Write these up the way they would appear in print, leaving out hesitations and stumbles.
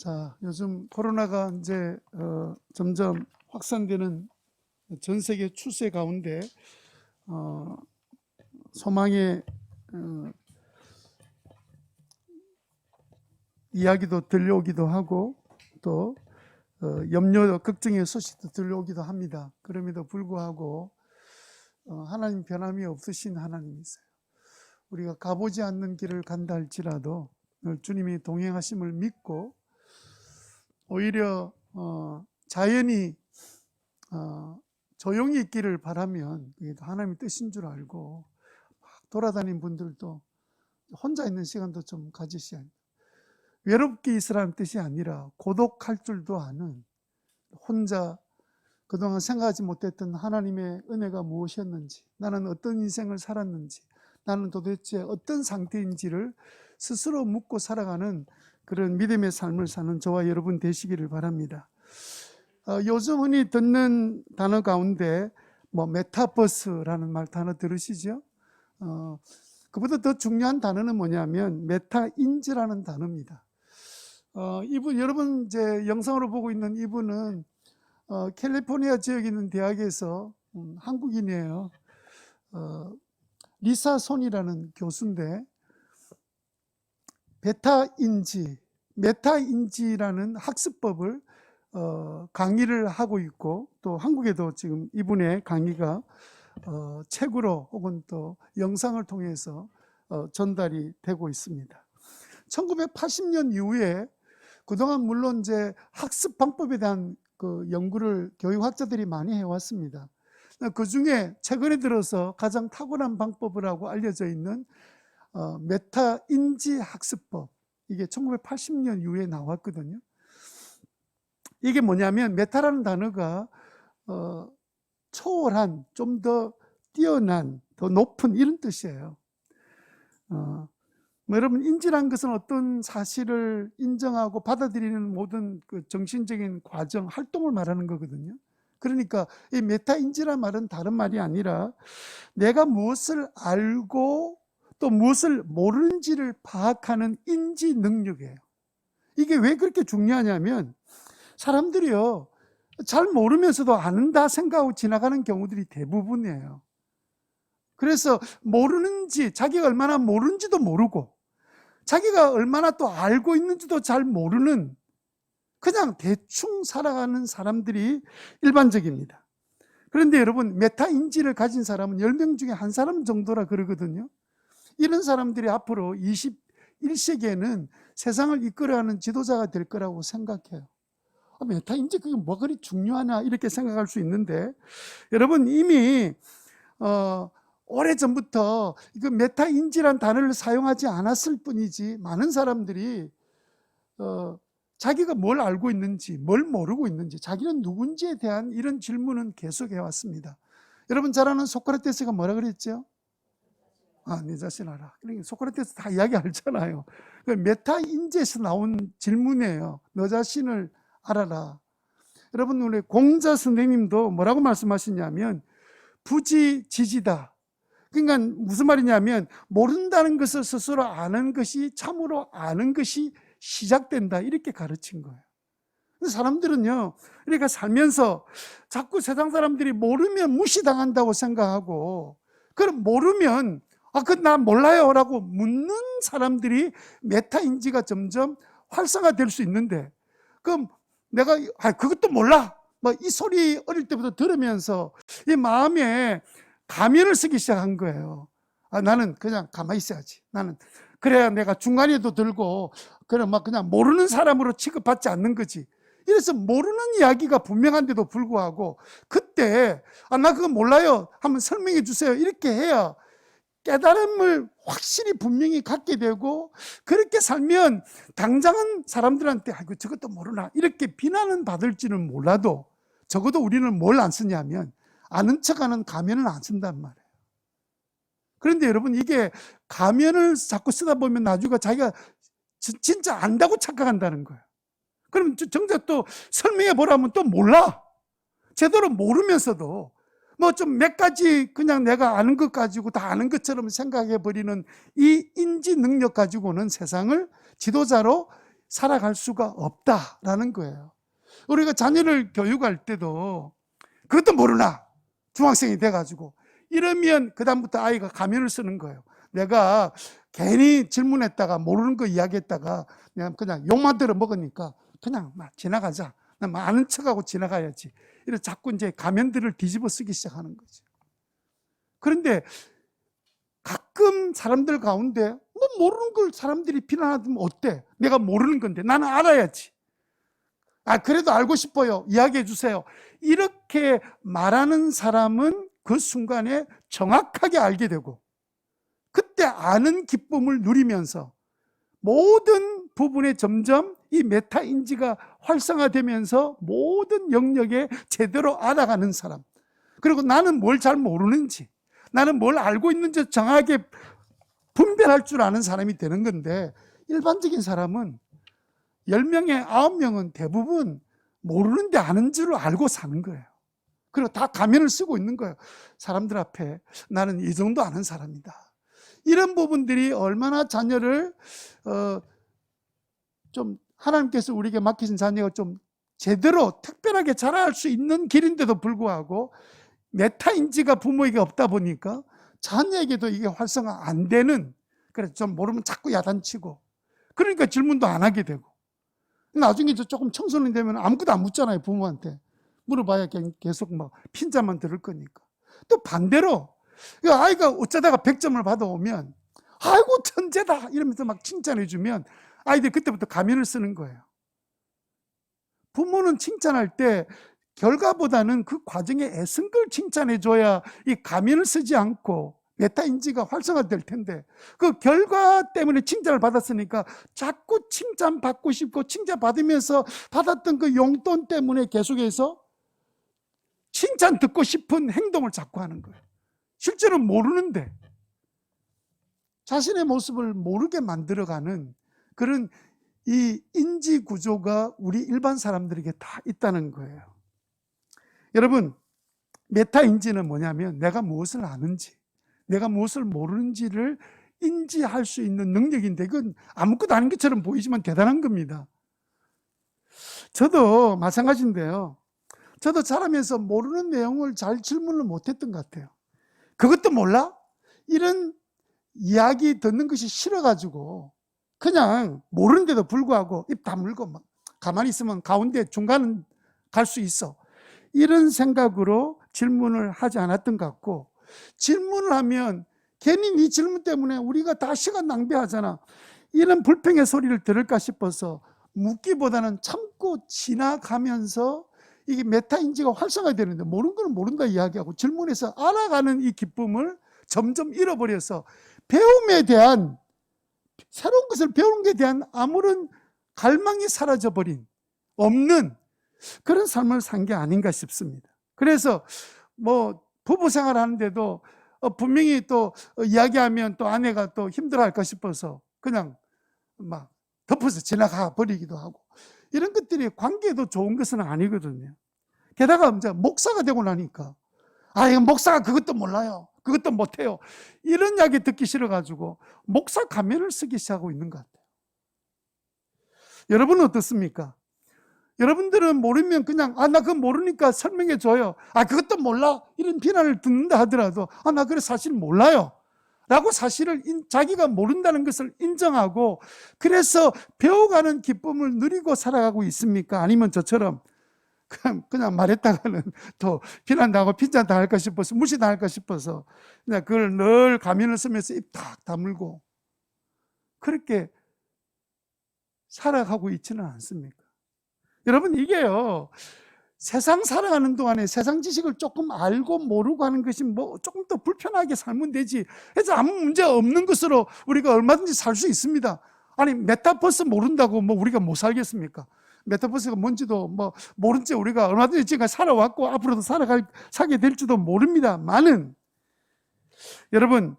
자, 요즘 코로나가 이제 점점 확산되는 전 세계 추세 가운데 소망의 이야기도 들려오기도 하고 또 염려, 걱정의 소식도 들려오기도 합니다. 그럼에도 불구하고 하나님 변함이 없으신 하나님이세요. 우리가 가보지 않는 길을 간다 할지라도 늘 주님이 동행하심을 믿고 오히려 자연이 조용히 있기를 바라면 그게 하나님의 뜻인 줄 알고 막 돌아다니는 분들도 혼자 있는 시간도 좀 가지셔야 합니다. 외롭게 있으라는 뜻이 아니라 고독할 줄도 아는, 혼자 그동안 생각하지 못했던 하나님의 은혜가 무엇이었는지, 나는 어떤 인생을 살았는지, 나는 도대체 어떤 상태인지를 스스로 묻고 살아가는 그런 믿음의 삶을 사는 저와 여러분 되시기를 바랍니다. 요즘 흔히 듣는 단어 가운데 메타버스라는 단어 들으시죠? 그보다 더 중요한 단어는 뭐냐면 메타인지라는 단어입니다. 여러분 이제 영상으로 보고 있는 이분은 캘리포니아 지역에 있는 대학에서 한국인이에요. 리사 손이라는 교수인데 메타인지라는 학습법을 강의를 하고 있고, 또 한국에도 지금 이분의 강의가 책으로 혹은 또 영상을 통해서 전달이 되고 있습니다. 1980년 이후에 그동안 물론 이제 학습 방법에 대한 그 연구를 교육학자들이 많이 해왔습니다. 그 중에 최근에 들어서 가장 탁월한 방법이라고 알려져 있는 메타인지 학습법, 이게 1980년 이후에 나왔거든요. 이게 뭐냐면 메타라는 단어가 초월한, 좀 더 뛰어난, 더 높은 이런 뜻이에요. 여러분, 인지란 것은 어떤 사실을 인정하고 받아들이는 모든 그 정신적인 과정, 활동을 말하는 거거든요. 그러니까 이 메타인지란 말은 다른 말이 아니라 내가 무엇을 알고 또 무엇을 모르는지를 파악하는 인지 능력이에요. 이게 왜 그렇게 중요하냐면 사람들이요, 잘 모르면서도 안다 생각하고 지나가는 경우들이 대부분이에요. 그래서 모르는지, 자기가 얼마나 모르는지도 모르고 자기가 얼마나 또 알고 있는지도 잘 모르는, 그냥 대충 살아가는 사람들이 일반적입니다. 그런데 여러분, 메타인지를 가진 사람은 10명 중에 한 사람 정도라 그러거든요. 이런 사람들이 앞으로 21세기에는 세상을 이끌어가는 지도자가 될 거라고 생각해요. 메타인지 그게 뭐 그리 중요하냐 이렇게 생각할 수 있는데, 여러분 이미 오래전부터 그 메타인지란 단어를 사용하지 않았을 뿐이지 많은 사람들이 자기가 뭘 알고 있는지, 뭘 모르고 있는지, 자기는 누군지에 대한 이런 질문은 계속 해왔습니다. 여러분 잘 아는 소크라테스가 뭐라 그랬죠? 내 자신 알아. 그러니까 소크라테스 다 이야기 알잖아요. 메타인지에서 나온 질문이에요. 너 자신을 알아라. 여러분, 우리 공자 선생님도 뭐라고 말씀하시냐면 부지지지다. 그러니까 무슨 말이냐면 모른다는 것을 스스로 아는 것이 참으로 아는 것이 시작된다, 이렇게 가르친 거예요. 사람들은요, 그러니까 살면서 자꾸 세상 사람들이 모르면 무시당한다고 생각하고, 그럼 모르면 나 몰라요 라고 묻는 사람들이 메타인지가 점점 활성화될 수 있는데, 그럼 내가 그것도 몰라 이 소리 어릴 때부터 들으면서 이 마음에 가면을 쓰기 시작한 거예요. 나는 그냥 가만히 있어야지. 나는 그래야 내가 중간에도 들고 그냥 모르는 사람으로 취급받지 않는 거지. 이래서 모르는 이야기가 분명한데도 불구하고 그때 나 그거 몰라요 한번 설명해 주세요 이렇게 해야 깨달음을 확실히 분명히 갖게 되고, 그렇게 살면 당장은 사람들한테 저것도 모르나 이렇게 비난은 받을지는 몰라도 적어도 우리는 뭘 안 쓰냐면 아는 척하는 가면을 안 쓴단 말이에요. 그런데 여러분, 이게 가면을 자꾸 쓰다 보면 나중에 자기가 진짜 안다고 착각한다는 거예요. 그럼 정작 또 설명해 보라면 또 몰라. 제대로 모르면서도 좀 몇 가지 그냥 내가 아는 것 가지고 다 아는 것처럼 생각해 버리는 이 인지 능력 가지고는 세상을 지도자로 살아갈 수가 없다라는 거예요. 우리가 자녀를 교육할 때도 그것도 모르나? 중학생이 돼가지고 이러면 그 다음부터 아이가 가면을 쓰는 거예요. 내가 괜히 질문했다가 모르는 거 이야기했다가 그냥 욕만 들어 먹으니까 그냥 막 지나가자. 막 아는 척하고 지나가야지. 이래 자꾸 이제 가면들을 뒤집어 쓰기 시작하는 거죠. 그런데 가끔 사람들 가운데 뭐 모르는 걸 사람들이 비난하면 어때? 내가 모르는 건데 나는 알아야지. 그래도 알고 싶어요. 이야기해 주세요. 이렇게 말하는 사람은 그 순간에 정확하게 알게 되고 그때 아는 기쁨을 누리면서 모든 부분에 점점 이 메타인지가 활성화되면서 모든 영역에 제대로 알아가는 사람. 그리고 나는 뭘 잘 모르는지, 나는 뭘 알고 있는지 정확하게 분별할 줄 아는 사람이 되는 건데, 일반적인 사람은 10명에 9명은 대부분 모르는데 아는 줄 알고 사는 거예요. 그리고 다 가면을 쓰고 있는 거예요. 사람들 앞에 나는 이 정도 아는 사람이다. 이런 부분들이 얼마나 자녀를 좀 하나님께서 우리에게 맡기신 자녀가 좀 제대로 특별하게 자랄 수 있는 길인데도 불구하고 메타인지가 부모에게 없다 보니까 자녀에게도 이게 활성화 안 되는, 그래서 좀 모르면 자꾸 야단치고 그러니까 질문도 안 하게 되고 나중에 조금 청소년 되면 아무것도 안 묻잖아요. 부모한테 물어봐야 계속 막 핀자만 들을 거니까. 또 반대로 아이가 어쩌다가 100점을 받아오면 아이고 천재다 이러면서 막 칭찬해 주면 아이들이 그때부터 가면을 쓰는 거예요. 부모는 칭찬할 때 결과보다는 그 과정에 애쓴 걸 칭찬해 줘야 이 가면을 쓰지 않고 메타인지가 활성화될 텐데 그 결과 때문에 칭찬을 받았으니까 자꾸 칭찬받고 싶고 칭찬받으면서 받았던 그 용돈 때문에 계속해서 칭찬 듣고 싶은 행동을 자꾸 하는 거예요. 실제로 모르는데 자신의 모습을 모르게 만들어가는 그런 이 인지 구조가 우리 일반 사람들에게 다 있다는 거예요. 여러분, 메타인지는 뭐냐면 내가 무엇을 아는지, 내가 무엇을 모르는지를 인지할 수 있는 능력인데 그건 아무것도 아닌 것처럼 보이지만 대단한 겁니다. 저도 마찬가지인데요. 저도 자라면서 모르는 내용을 잘 질문을 못했던 것 같아요. 그것도 몰라? 이런 이야기 듣는 것이 싫어가지고 그냥 모르는데도 불구하고 입 다물고 막 가만히 있으면 가운데 중간은 갈 수 있어. 이런 생각으로 질문을 하지 않았던 것 같고, 질문을 하면 괜히 네 질문 때문에 우리가 다 시간 낭비하잖아. 이런 불평의 소리를 들을까 싶어서 묻기보다는 참고 지나가면서 이게 메타인지가 활성화되는데 모르는 건 모른다 이야기하고 질문해서 알아가는 이 기쁨을 점점 잃어버려서 배움에 대한, 새로운 것을 배우는 것에 대한 아무런 갈망이 사라져버린, 없는 그런 삶을 산 게 아닌가 싶습니다. 그래서 뭐 부부 생활 하는데도 분명히 또 이야기하면 또 아내가 또 힘들어할까 싶어서 그냥 막 덮어서 지나가 버리기도 하고, 이런 것들이 관계에도 좋은 것은 아니거든요. 게다가 이제 목사가 되고 나니까 이거 목사가 그것도 몰라요, 그것도 못해요, 이런 이야기 듣기 싫어가지고 목사 가면을 쓰기 시작하고 있는 것 같아요. 여러분은 어떻습니까? 여러분들은 모르면 그냥 나 그거 모르니까 설명해 줘요. 그것도 몰라? 이런 비난을 듣는다 하더라도 나 그래 사실 몰라요 라고 사실을 자기가 모른다는 것을 인정하고 그래서 배워가는 기쁨을 누리고 살아가고 있습니까? 아니면 저처럼 그냥 말했다가는 또 비난당하고 핀잔당할까 싶어서 무시당할까 싶어서 그냥 그걸 늘 가면을 쓰면서 입 탁 다물고 그렇게 살아가고 있지는 않습니까? 여러분, 이게요, 세상 살아가는 동안에 세상 지식을 조금 알고 모르고 하는 것이 뭐 조금 더 불편하게 살면 되지, 그래서 아무 문제 없는 것으로 우리가 얼마든지 살 수 있습니다. 아니 메타버스 모른다고 뭐 우리가 못 살겠습니까? 메타버스가 뭔지도 뭐 모른 채 우리가 얼마든지 지금 살아왔고 앞으로도 살게 될지도 모릅니다만은, 여러분,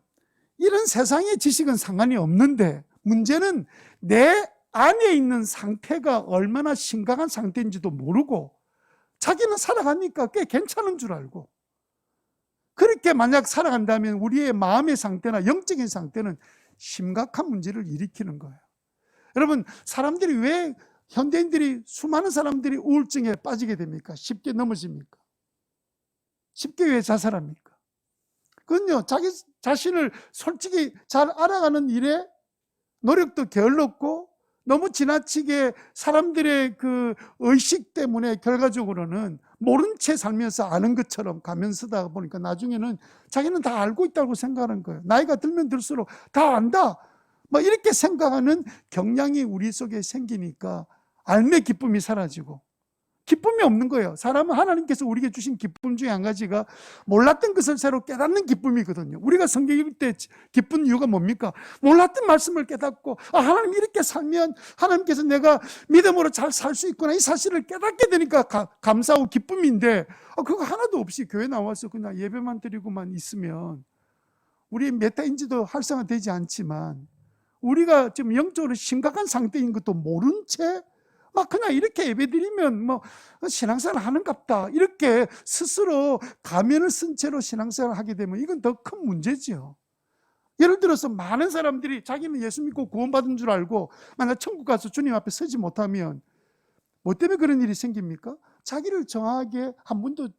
이런 세상의 지식은 상관이 없는데 문제는 내 안에 있는 상태가 얼마나 심각한 상태인지도 모르고 자기는 살아가니까 꽤 괜찮은 줄 알고, 그렇게 만약 살아간다면 우리의 마음의 상태나 영적인 상태는 심각한 문제를 일으키는 거예요. 여러분, 사람들이 왜 현대인들이 수많은 사람들이 우울증에 빠지게 됩니까? 쉽게 넘어집니까? 쉽게 왜 자살합니까? 그건요, 자기 자신을 솔직히 잘 알아가는 일에 노력도 게을렀고 너무 지나치게 사람들의 그 의식 때문에 결과적으로는 모른 채 살면서 아는 것처럼 가면서다 보니까 나중에는 자기는 다 알고 있다고 생각하는 거예요. 나이가 들면 들수록 다 안다, 뭐 이렇게 생각하는 경향이 우리 속에 생기니까 알매 기쁨이 사라지고 기쁨이 없는 거예요. 사람은 하나님께서 우리에게 주신 기쁨 중에 한 가지가 몰랐던 것을 새로 깨닫는 기쁨이거든요. 우리가 성경 읽을 때 기쁜 이유가 뭡니까? 몰랐던 말씀을 깨닫고 하나님 이렇게 살면 하나님께서 내가 믿음으로 잘 살 수 있구나, 이 사실을 깨닫게 되니까 감사하고 기쁨인데 그거 하나도 없이 교회 나와서 그냥 예배만 드리고만 있으면 우리의 메타인지도 활성화되지 않지만 우리가 지금 영적으로 심각한 상태인 것도 모른 채 막 그냥 이렇게 예배드리면 뭐 신앙생활 하는갑다 이렇게 스스로 가면을 쓴 채로 신앙생활을 하게 되면 이건 더 큰 문제지요. 예를 들어서 많은 사람들이 자기는 예수 믿고 구원받은 줄 알고 만약 천국 가서 주님 앞에 서지 못하면 뭐 때문에 그런 일이 생깁니까? 자기를 정확하게 한 번도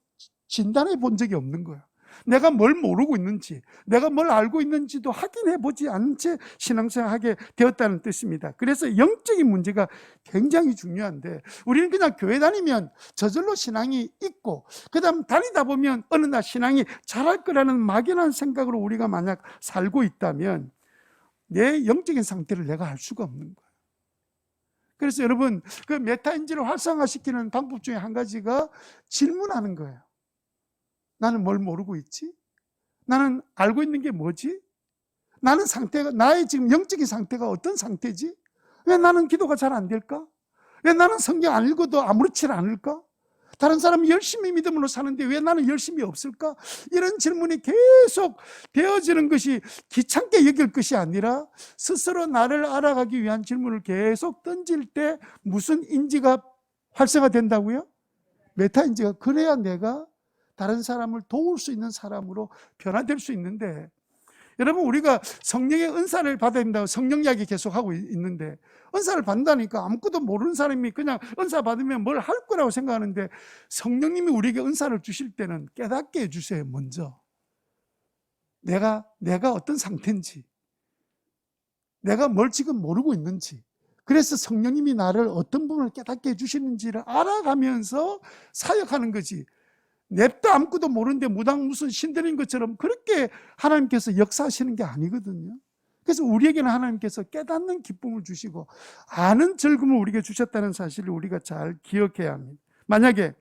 진단해 본 적이 없는 거예요. 내가 뭘 모르고 있는지, 내가 뭘 알고 있는지도 확인해 보지 않은 채 신앙생활을 하게 되었다는 뜻입니다. 그래서 영적인 문제가 굉장히 중요한데 우리는 그냥 교회 다니면 저절로 신앙이 있고 그 다음 다니다 보면 어느 날 신앙이 자랄 거라는 막연한 생각으로 우리가 만약 살고 있다면 내 영적인 상태를 내가 알 수가 없는 거예요. 그래서 여러분, 그 메타인지를 활성화시키는 방법 중에 한 가지가 질문하는 거예요. 나는 뭘 모르고 있지? 나는 알고 있는 게 뭐지? 나는 상태가, 나의 지금 영적인 상태가 어떤 상태지? 왜 나는 기도가 잘 안 될까? 왜 나는 성경 안 읽어도 아무렇지 않을까? 다른 사람은 열심히 믿음으로 사는데 왜 나는 열심히 없을까? 이런 질문이 계속 되어지는 것이 귀찮게 여길 것이 아니라 스스로 나를 알아가기 위한 질문을 계속 던질 때 무슨 인지가 활성화된다고요? 메타인지가. 그래야 내가 다른 사람을 도울 수 있는 사람으로 변화될 수 있는데, 여러분 우리가 성령의 은사를 받아야 된다고 성령 이야기 계속 하고 있는데 은사를 받는다니까 아무것도 모르는 사람이 그냥 은사 받으면 뭘 할 거라고 생각하는데 성령님이 우리에게 은사를 주실 때는 깨닫게 해주세요. 먼저 내가 어떤 상태인지, 내가 뭘 지금 모르고 있는지, 그래서 성령님이 나를 어떤 부분을 깨닫게 해주시는지를 알아가면서 사역하는 거지, 냅다 아무것도 모르는데 무당 무슨 신들인 것처럼 그렇게 하나님께서 역사하시는 게 아니거든요. 그래서 우리에게는 하나님께서 깨닫는 기쁨을 주시고 아는 즐거움을 우리에게 주셨다는 사실을 우리가 잘 기억해야 합니다. 만약에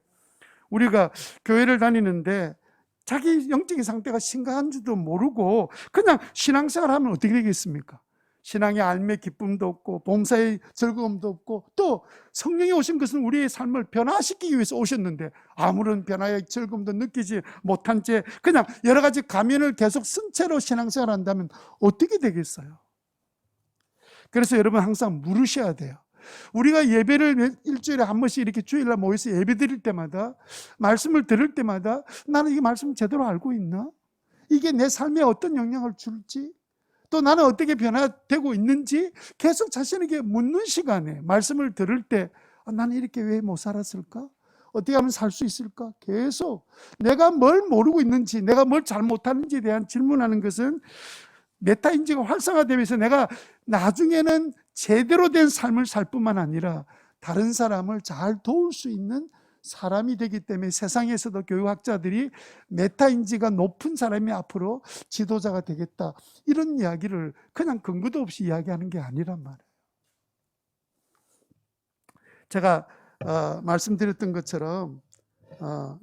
우리가 교회를 다니는데 자기 영적인 상태가 심각한 줄도 모르고 그냥 신앙생활 하면 어떻게 되겠습니까? 신앙의 알매 기쁨도 없고 봉사의 즐거움도 없고 또 성령이 오신 것은 우리의 삶을 변화시키기 위해서 오셨는데 아무런 변화의 즐거움도 느끼지 못한 채 그냥 여러 가지 가면을 계속 쓴 채로 신앙생활을 한다면 어떻게 되겠어요? 그래서 여러분 항상 물으셔야 돼요. 우리가 예배를 일주일에 한 번씩 이렇게 주일날 모여서 예배 드릴 때마다 말씀을 들을 때마다 나는 이 말씀 제대로 알고 있나? 이게 내 삶에 어떤 영향을 줄지, 또 나는 어떻게 변화되고 있는지 계속 자신에게 묻는 시간에 말씀을 들을 때 나는 이렇게 왜 못 살았을까? 어떻게 하면 살 수 있을까? 계속 내가 뭘 모르고 있는지, 내가 뭘 잘못하는지에 대한 질문하는 것은 메타인지가 활성화되면서 내가 나중에는 제대로 된 삶을 살 뿐만 아니라 다른 사람을 잘 도울 수 있는 사람이 되기 때문에 세상에서도 교육학자들이 메타인지가 높은 사람이 앞으로 지도자가 되겠다, 이런 이야기를 그냥 근거도 없이 이야기하는 게 아니란 말이에요. 제가 말씀드렸던 것처럼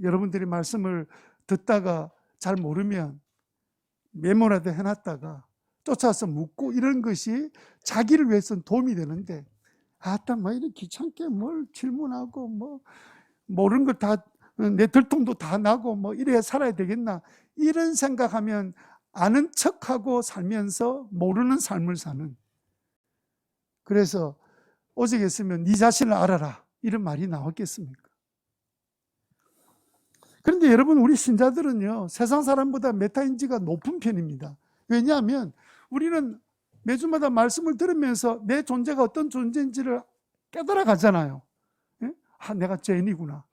여러분들이 말씀을 듣다가 잘 모르면 메모라도 해놨다가 쫓아서 묻고 이런 것이 자기를 위해서는 도움이 되는데 아따 뭐 이렇게 귀찮게 뭘 질문하고 뭐 모르는 걸 다 내 들통도 다 나고 뭐 이래야 살아야 되겠나, 이런 생각하면 아는 척하고 살면서 모르는 삶을 사는, 그래서 오직했으면 네 자신을 알아라 이런 말이 나왔겠습니까? 그런데 여러분 우리 신자들은요 세상 사람보다 메타인지가 높은 편입니다. 왜냐하면 우리는 매주마다 말씀을 들으면서 내 존재가 어떤 존재인지를 깨달아 가잖아요. 예? 아, 내가 죄인이구나.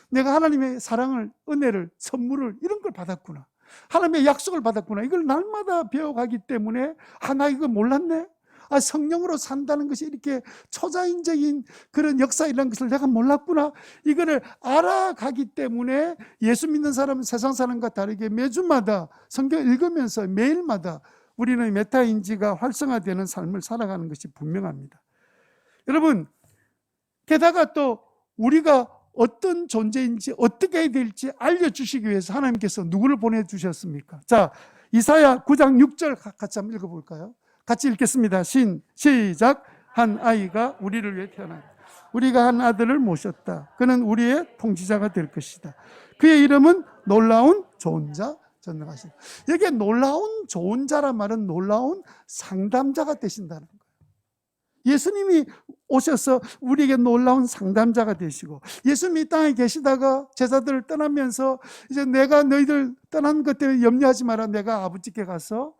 내가 하나님의 사랑을, 은혜를, 선물을 이런 걸 받았구나. 하나님의 약속을 받았구나. 이걸 날마다 배워가기 때문에 아, 나 이거 몰랐네. 아, 성령으로 산다는 것이 이렇게 초자연적인 그런 역사이라는 것을 내가 몰랐구나. 이거를 알아가기 때문에 예수 믿는 사람은 세상 사람과 다르게 매주마다 성경 읽으면서 매일마다 우리는 메타인지가 활성화되는 삶을 살아가는 것이 분명합니다. 여러분, 게다가 또 우리가 어떤 존재인지 어떻게 해야 될지 알려주시기 위해서 하나님께서 누구를 보내주셨습니까? 자, 이사야 9장 6절 같이 한번 읽어볼까요? 같이 읽겠습니다. 시작. 한 아이가 우리를 위해 태어났다. 우리가 한 아들을 모셨다. 그는 우리의 통치자가 될 것이다. 그의 이름은 놀라운 좋은 자, 전능하신. 여기에 놀라운 좋은 자란 말은 놀라운 상담자가 되신다는 거예요. 예수님이 오셔서 우리에게 놀라운 상담자가 되시고, 예수님이 땅에 계시다가 제자들을 떠나면서 이제 내가 너희들 떠난 것 때문에 염려하지 마라. 내가 아버지께 가서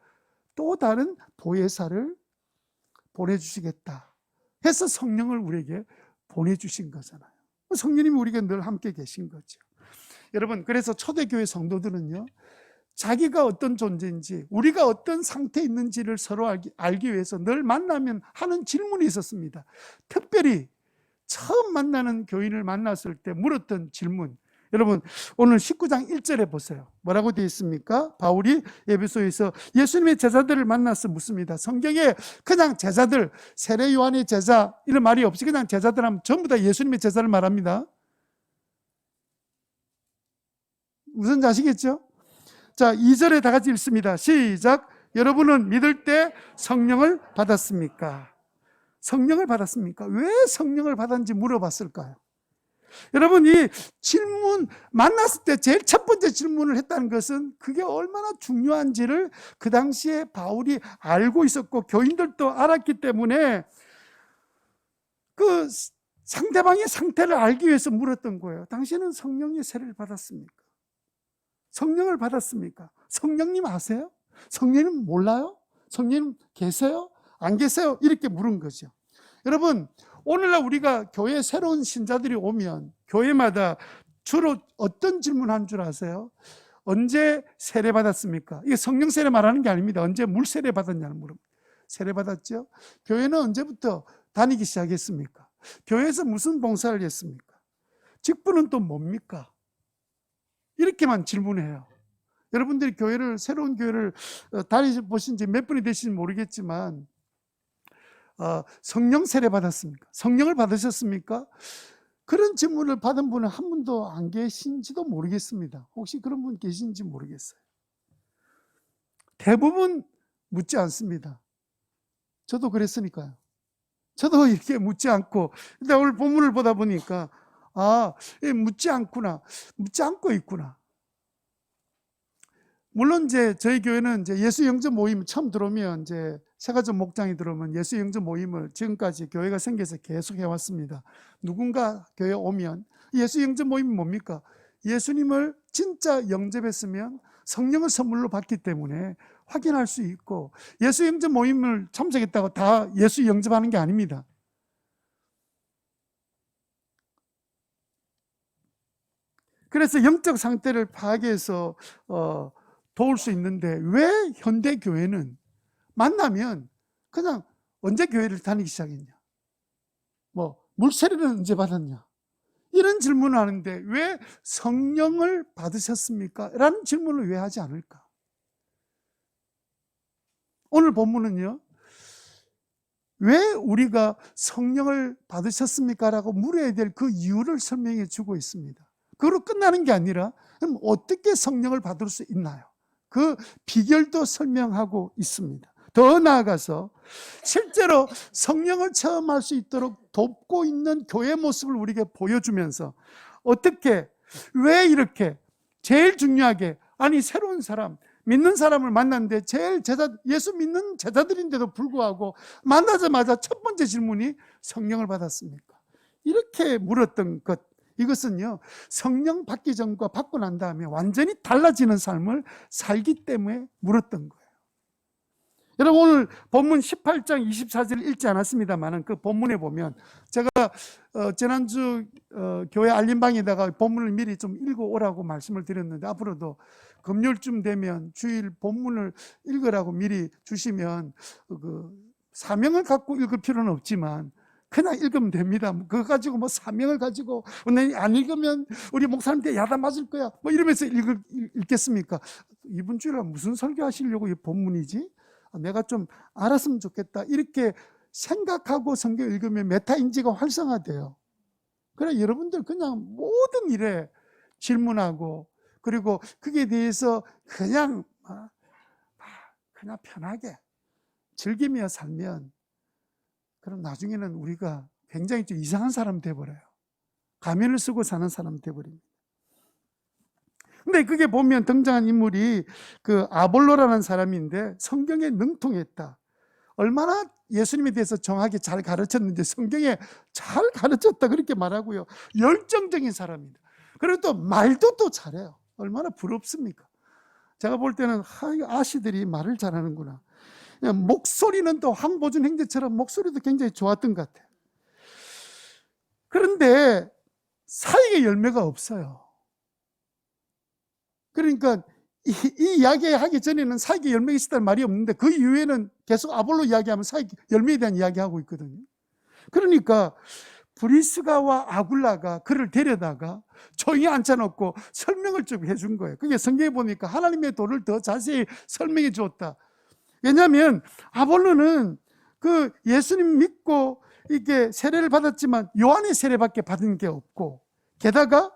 또 다른 보혜사를 보내주시겠다 해서 성령을 우리에게 보내주신 거잖아요. 성령님이 우리에게 늘 함께 계신 거죠. 여러분, 그래서 초대교회 성도들은요, 자기가 어떤 존재인지, 우리가 어떤 상태에 있는지를 서로 알기 위해서 늘 만나면 하는 질문이 있었습니다. 특별히 처음 만나는 교인을 만났을 때 물었던 질문, 여러분 오늘 19장 1절에 보세요. 뭐라고 되어 있습니까? 바울이 에베소에서 예수님의 제자들을 만나서 묻습니다. 성경에 그냥 제자들, 세례 요한의 제자 이런 말이 없이 그냥 제자들 하면 전부 다 예수님의 제자를 말합니다. 무슨 아시겠죠? 자, 2절에 다 같이 읽습니다. 시작. 여러분은 믿을 때 성령을 받았습니까? 성령을 받았습니까? 왜 성령을 받았는지 물어봤을까요? 여러분, 이 질문, 만났을 때 제일 첫 번째 질문을 했다는 것은 그게 얼마나 중요한지를 그 당시에 바울이 알고 있었고 교인들도 알았기 때문에 그 상대방의 상태를 알기 위해서 물었던 거예요. 당신은 성령의 세례를 받았습니까? 성령을 받았습니까? 성령님 아세요? 성령님 몰라요? 성령님 계세요? 안 계세요? 이렇게 물은 거죠. 여러분, 오늘날 우리가 교회에 새로운 신자들이 오면 교회마다 주로 어떤 질문하는 줄 아세요? 언제 세례 받았습니까? 이게 성령 세례 말하는 게 아닙니다. 언제 물 세례 받았냐는 물어봅니다. 세례 받았죠? 교회는 언제부터 다니기 시작했습니까? 교회에서 무슨 봉사를 했습니까? 직분은 또 뭡니까? 이렇게만 질문해요. 여러분들이 교회를, 새로운 교회를 다니보신 지 몇 분이 되시는지 모르겠지만 성령 세례 받았습니까? 성령을 받으셨습니까? 그런 질문을 받은 분은 한 분도 안 계신지도 모르겠습니다. 혹시 그런 분 계신지 모르겠어요. 대부분 묻지 않습니다. 저도 그랬으니까요. 저도 이렇게 묻지 않고, 근데 오늘 본문을 보다 보니까 아, 묻지 않구나. 묻지 않고 있구나. 물론 이제 저희 교회는 이제 예수 영접 모임 처음 들어오면 이제 세가족 목장이 들어오면 예수 영접 모임을 지금까지 교회가 생겨서 계속 해왔습니다. 누군가 교회 오면 예수 영접 모임이 뭡니까? 예수님을 진짜 영접했으면 성령을 선물로 받기 때문에 확인할 수 있고, 예수 영접 모임을 참석했다고 다 예수 영접하는 게 아닙니다. 그래서 영적 상태를 파악해서 도울 수 있는데, 왜 현대 교회는 만나면 그냥 언제 교회를 다니기 시작했냐, 뭐 물세례는 언제 받았냐, 이런 질문을 하는데 왜 성령을 받으셨습니까? 라는 질문을 왜 하지 않을까? 오늘 본문은요, 왜 우리가 성령을 받으셨습니까? 라고 물어야 될 그 이유를 설명해 주고 있습니다. 그걸로 끝나는 게 아니라 그럼 어떻게 성령을 받을 수 있나요? 그 비결도 설명하고 있습니다. 더 나아가서 실제로 성령을 체험할 수 있도록 돕고 있는 교회 모습을 우리에게 보여주면서 어떻게, 왜 이렇게 제일 중요하게, 아니 새로운 사람, 믿는 사람을 만났는데 제일 예수 믿는 제자들인데도 불구하고 만나자마자 첫 번째 질문이 성령을 받았습니까? 이렇게 물었던 것, 이것은요, 성령 받기 전과 받고 난 다음에 완전히 달라지는 삶을 살기 때문에 물었던 거예요. 여러분 오늘 본문 18장 24절 읽지 않았습니다만 그 본문에 보면 제가 지난주 교회 알림방에다가 본문을 미리 좀 읽어오라고 말씀을 드렸는데 앞으로도 금요일쯤 되면 주일 본문을 읽으라고 미리 주시면 그 사명을 갖고 읽을 필요는 없지만 그냥 읽으면 됩니다. 그거 가지고 뭐 사명을 가지고 안 읽으면 우리 목사님한테 야단 맞을 거야 뭐 이러면서 읽겠습니까? 이번 주일에 무슨 설교하시려고 이 본문이지? 내가 좀 알았으면 좋겠다 이렇게 생각하고 성경 읽으면 메타인지가 활성화돼요. 그래 여러분들 그냥 모든 일에 질문하고 그리고 그게 대해서 그냥 편하게 즐기며 살면 그럼 나중에는 우리가 굉장히 좀 이상한 사람 돼버려요. 가면을 쓰고 사는 사람 돼버립니다. 근데 그게 보면 등장한 인물이 그 아볼로라는 사람인데 성경에 능통했다. 얼마나 예수님에 대해서 정확히 잘 가르쳤는지 성경에 잘 가르쳤다 그렇게 말하고요. 열정적인 사람입니다. 그리고 또 말도 또 잘해요. 얼마나 부럽습니까? 제가 볼 때는 아씨들이 말을 잘하는구나. 목소리는 또 황보준 형제처럼 목소리도 굉장히 좋았던 것 같아요. 그런데 사역의 열매가 없어요. 그러니까 이 이야기 하기 전에는 사역의 열매가 있었다는 말이 없는데 그 이후에는 계속 아볼로 이야기하면 사역 열매에 대한 이야기하고 있거든요. 그러니까 브리스가와 아굴라가 그를 데려다가 조용히 앉혀놓고 설명을 좀 해준 거예요. 그게 성경에 보니까 하나님의 도를 더 자세히 설명해 주었다. 왜냐하면 아볼로는 그 예수님 믿고 이게 세례를 받았지만 요한의 세례밖에 받은 게 없고 게다가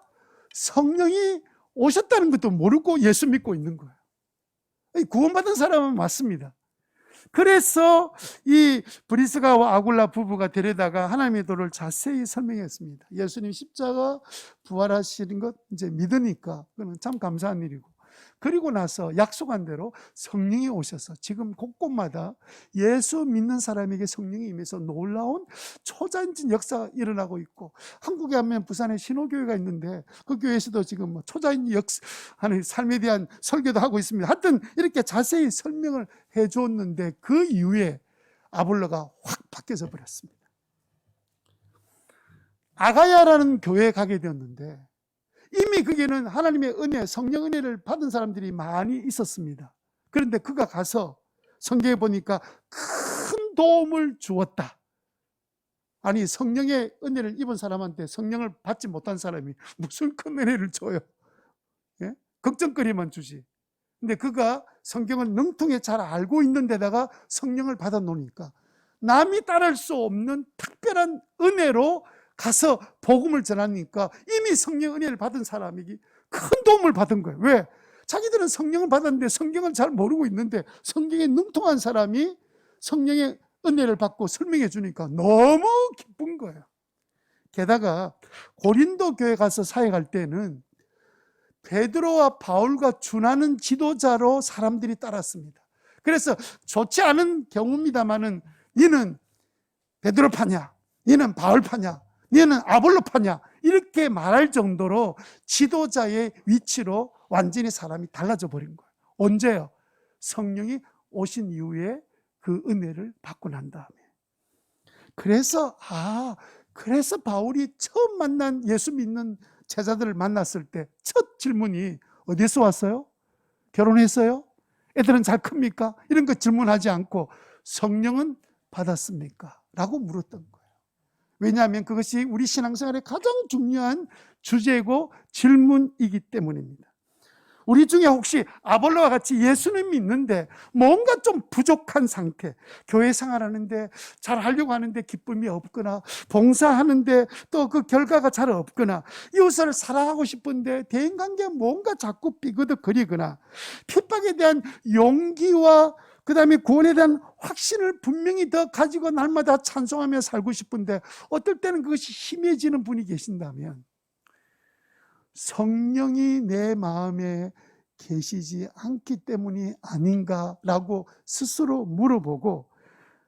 성령이 오셨다는 것도 모르고 예수 믿고 있는 거예요. 구원받은 사람은 맞습니다. 그래서 이 브리스가와 아굴라 부부가 데려다가 하나님의 도를 자세히 설명했습니다. 예수님 십자가 부활하시는 것 이제 믿으니까 그건 참 감사한 일이고 그리고 나서 약속한 대로 성령이 오셔서 지금 곳곳마다 예수 믿는 사람에게 성령이 임해서 놀라운 초자연적 역사가 일어나고 있고 한국에 하면 부산에 신호교회가 있는데 그 교회에서도 지금 뭐 초자연적 역사하는 삶에 대한 설교도 하고 있습니다. 하여튼 이렇게 자세히 설명을 해 줬는데 그 이후에 아볼로가 확 바뀌어져 버렸습니다. 아가야라는 교회에 가게 되었는데 이미 거기에는 하나님의 은혜, 성령 은혜를 받은 사람들이 많이 있었습니다. 그런데 그가 가서 성경에 보니까 큰 도움을 주었다. 아니 성령의 은혜를 입은 사람한테 성령을 받지 못한 사람이 무슨 큰 은혜를 줘요? 예? 걱정거리만 주지. 근데 그가 성경을 능통에 잘 알고 있는 데다가 성령을 받아 놓으니까 남이 따를 수 없는 특별한 은혜로 가서 복음을 전하니까 이미 성령 은혜를 받은 사람에게 큰 도움을 받은 거예요. 왜? 자기들은 성령을 받았는데 성경을 잘 모르고 있는데 성경에 능통한 사람이 성령의 은혜를 받고 설명해 주니까 너무 기쁜 거예요. 게다가 고린도 교회 가서 사역할 때는 베드로와 바울과 준하는 지도자로 사람들이 따랐습니다. 그래서 좋지 않은 경우입니다마는 니는 베드로 파냐, 니는 바울 파냐, 너는 아볼로 파냐 이렇게 말할 정도로 지도자의 위치로 완전히 사람이 달라져 버린 거예요. 언제요? 성령이 오신 이후에 그 은혜를 받고 난 다음에. 그래서 바울이 처음 만난 예수 믿는 제자들을 만났을 때 첫 질문이 어디서 왔어요? 결혼했어요? 애들은 잘 큽니까? 이런 거 질문하지 않고 성령은 받았습니까? 라고 물었던 거예요. 왜냐하면 그것이 우리 신앙생활의 가장 중요한 주제고 질문이기 때문입니다. 우리 중에 혹시 아볼로와 같이 예수는 믿는데 뭔가 좀 부족한 상태, 교회 생활하는데 잘 하려고 하는데 기쁨이 없거나 봉사하는데 또 그 결과가 잘 없거나 이웃을 사랑하고 싶은데 대인관계가 뭔가 자꾸 삐그덕거리거나 핍박에 대한 용기와 그 다음에 구원에 대한 확신을 분명히 더 가지고 날마다 찬송하며 살고 싶은데 어떨 때는 그것이 희미해지는 분이 계신다면 성령이 내 마음에 계시지 않기 때문이 아닌가라고 스스로 물어보고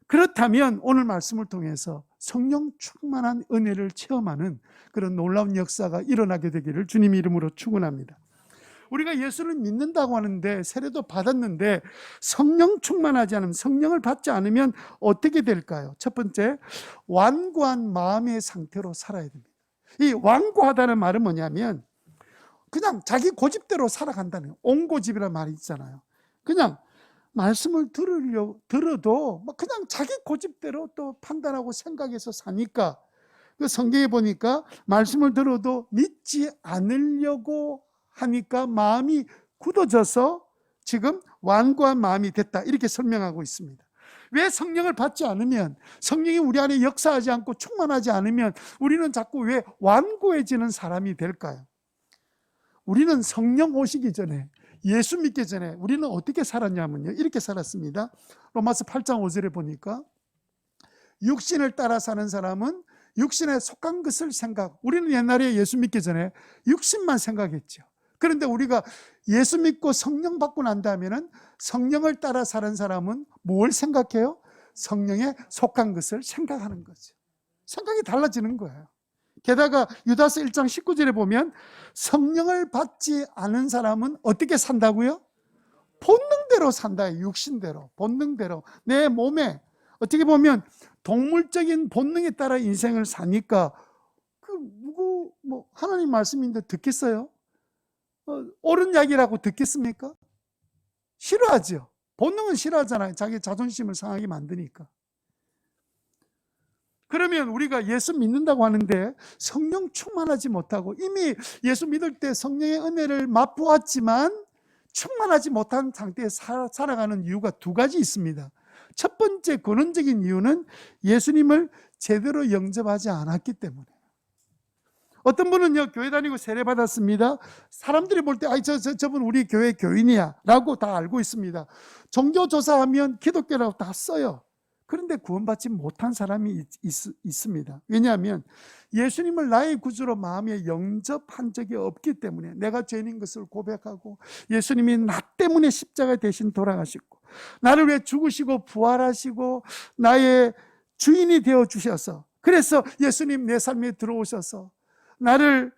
그렇다면 오늘 말씀을 통해서 성령 충만한 은혜를 체험하는 그런 놀라운 역사가 일어나게 되기를 주님 이름으로 축원합니다. 우리가 예수를 믿는다고 하는데, 세례도 받았는데 성령 충만하지 않으면, 성령을 받지 않으면 어떻게 될까요? 첫 번째, 완고한 마음의 상태로 살아야 됩니다. 이 완고하다는 말은 뭐냐면 그냥 자기 고집대로 살아간다는 거예요. 옹고집이라는 말이 있잖아요. 그냥 말씀을 들어도 그냥 자기 고집대로 또 판단하고 생각해서 사니까, 그 성경에 보니까 말씀을 들어도 믿지 않으려고 하니까 마음이 굳어져서 지금 완고한 마음이 됐다, 이렇게 설명하고 있습니다. 왜 성령을 받지 않으면, 성령이 우리 안에 역사하지 않고 충만하지 않으면 우리는 자꾸 왜 완고해지는 사람이 될까요? 우리는 성령 오시기 전에, 예수 믿기 전에 우리는 어떻게 살았냐면요, 이렇게 살았습니다. 로마서 8장 5절에 보니까 육신을 따라 사는 사람은 육신에 속한 것을 우리는 옛날에 예수 믿기 전에 육신만 생각했죠. 그런데 우리가 예수 믿고 성령 받고 난 다음에는 성령을 따라 사는 사람은 뭘 생각해요? 성령에 속한 것을 생각하는 거죠. 생각이 달라지는 거예요. 게다가 유다서 1장 19절에 보면 성령을 받지 않은 사람은 어떻게 산다고요? 본능대로 산다. 육신대로, 본능대로. 내 몸에 어떻게 보면 동물적인 본능에 따라 인생을 사니까 하나님 말씀인데 듣겠어요? 옳은 이야기라고 듣겠습니까? 싫어하죠. 본능은 싫어하잖아요. 자기 자존심을 상하게 만드니까. 그러면 우리가 예수 믿는다고 하는데 성령 충만하지 못하고, 이미 예수 믿을 때 성령의 은혜를 맛보았지만 충만하지 못한 상태에 살아가는 이유가 두 가지 있습니다. 첫 번째 근원적인 이유는 예수님을 제대로 영접하지 않았기 때문에. 어떤 분은요, 교회 다니고 세례 받았습니다. 사람들이 볼 때 저분 우리 교회 교인이야 라고 다 알고 있습니다. 종교조사하면 기독교라고 다 써요. 그런데 구원받지 못한 사람이 있습니다. 왜냐하면 예수님을 나의 구주로 마음에 영접한 적이 없기 때문에, 내가 죄인인 것을 고백하고 예수님이 나 때문에 십자가 대신 돌아가시고 나를 위해 죽으시고 부활하시고 나의 주인이 되어 주셔서, 그래서 예수님 내 삶에 들어오셔서 나의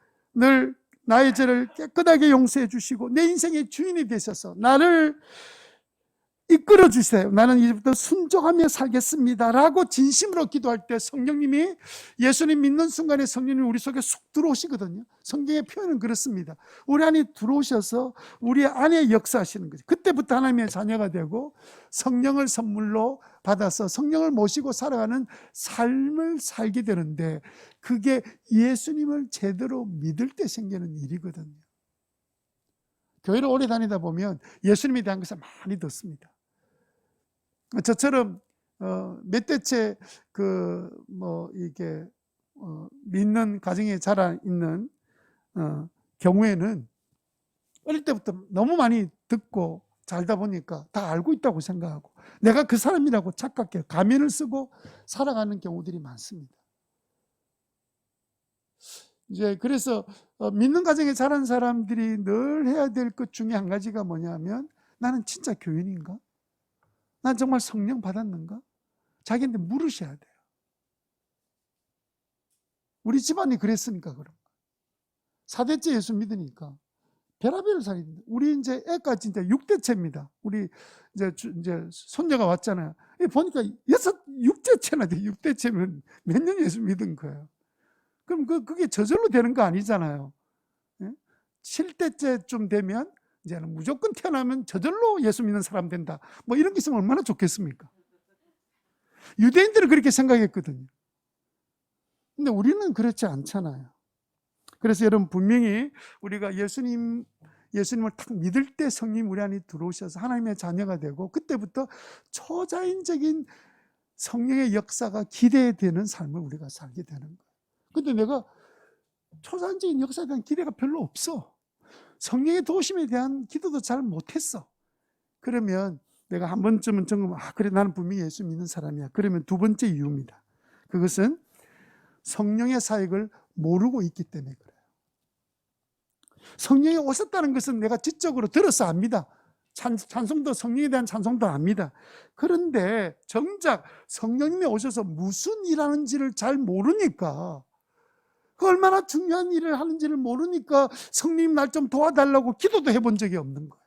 죄를 깨끗하게 용서해 주시고 내 인생의 주인이 되셔서 나를 이끌어 주세요. 나는 이제부터 순종하며 살겠습니다 라고 진심으로 기도할 때 성령님이, 예수님 믿는 순간에 성령님이 우리 속에 쑥 들어오시거든요. 성경의 표현은 그렇습니다. 우리 안에 들어오셔서 우리 안에 역사하시는 거죠. 그때부터 하나님의 자녀가 되고 성령을 선물로 받아서 성령을 모시고 살아가는 삶을 살게 되는데, 그게 예수님을 제대로 믿을 때 생기는 일이거든요. 교회를 오래 다니다 보면 예수님에 대한 것을 많이 듣습니다. 저처럼 몇 대째 이게 믿는 가정에 자라 있는 경우에는 어릴 때부터 너무 많이 듣고 살다 보니까 다 알고 있다고 생각하고 내가 그 사람이라고 착각해요. 가면을 쓰고 살아가는 경우들이 많습니다. 이제 그래서 믿는 가정에 자란 사람들이 늘 해야 될 것 중에 한 가지가 뭐냐면, 나는 진짜 교인인가? 난 정말 성령 받았는가? 자기한테 물으셔야 돼요. 우리 집안이 그랬으니까 그런 거야. 4대째 예수 믿으니까 별의별 살인데, 우리 이제 애가 진짜 6대째입니다. 우리 이제 손녀가 왔잖아요. 보니까 6대째나 돼. 6대째면 몇 년 예수 믿은 거예요. 그럼 그게 저절로 되는 거 아니잖아요. 7대째쯤 되면 이제는 무조건 태어나면 저절로 예수 믿는 사람 된다. 이런 게 있으면 얼마나 좋겠습니까? 유대인들은 그렇게 생각했거든요. 근데 우리는 그렇지 않잖아요. 그래서 여러분, 분명히 우리가 예수님을 딱 믿을 때 성령 우리 안에 들어오셔서 하나님의 자녀가 되고, 그때부터 초자연적인 성령의 역사가 기대되는 삶을 우리가 살게 되는 거예요. 근데 내가 초자연적인 역사에 대한 기대가 별로 없어. 성령의 도우심에 대한 기도도 잘 못했어. 그러면 내가 한 번쯤은 그래, 나는 분명히 예수 믿는 사람이야. 그러면 두 번째 이유입니다. 그것은 성령의 사역을 모르고 있기 때문에 그래요. 성령이 오셨다는 것은 내가 지적으로 들어서 압니다. 찬송도, 성령에 대한 찬송도 압니다. 그런데 정작 성령님이 오셔서 무슨 일 하는지를 잘 모르니까 얼마나 중요한 일을 하는지를 모르니까 성령님 날 좀 도와달라고 기도도 해본 적이 없는 거예요.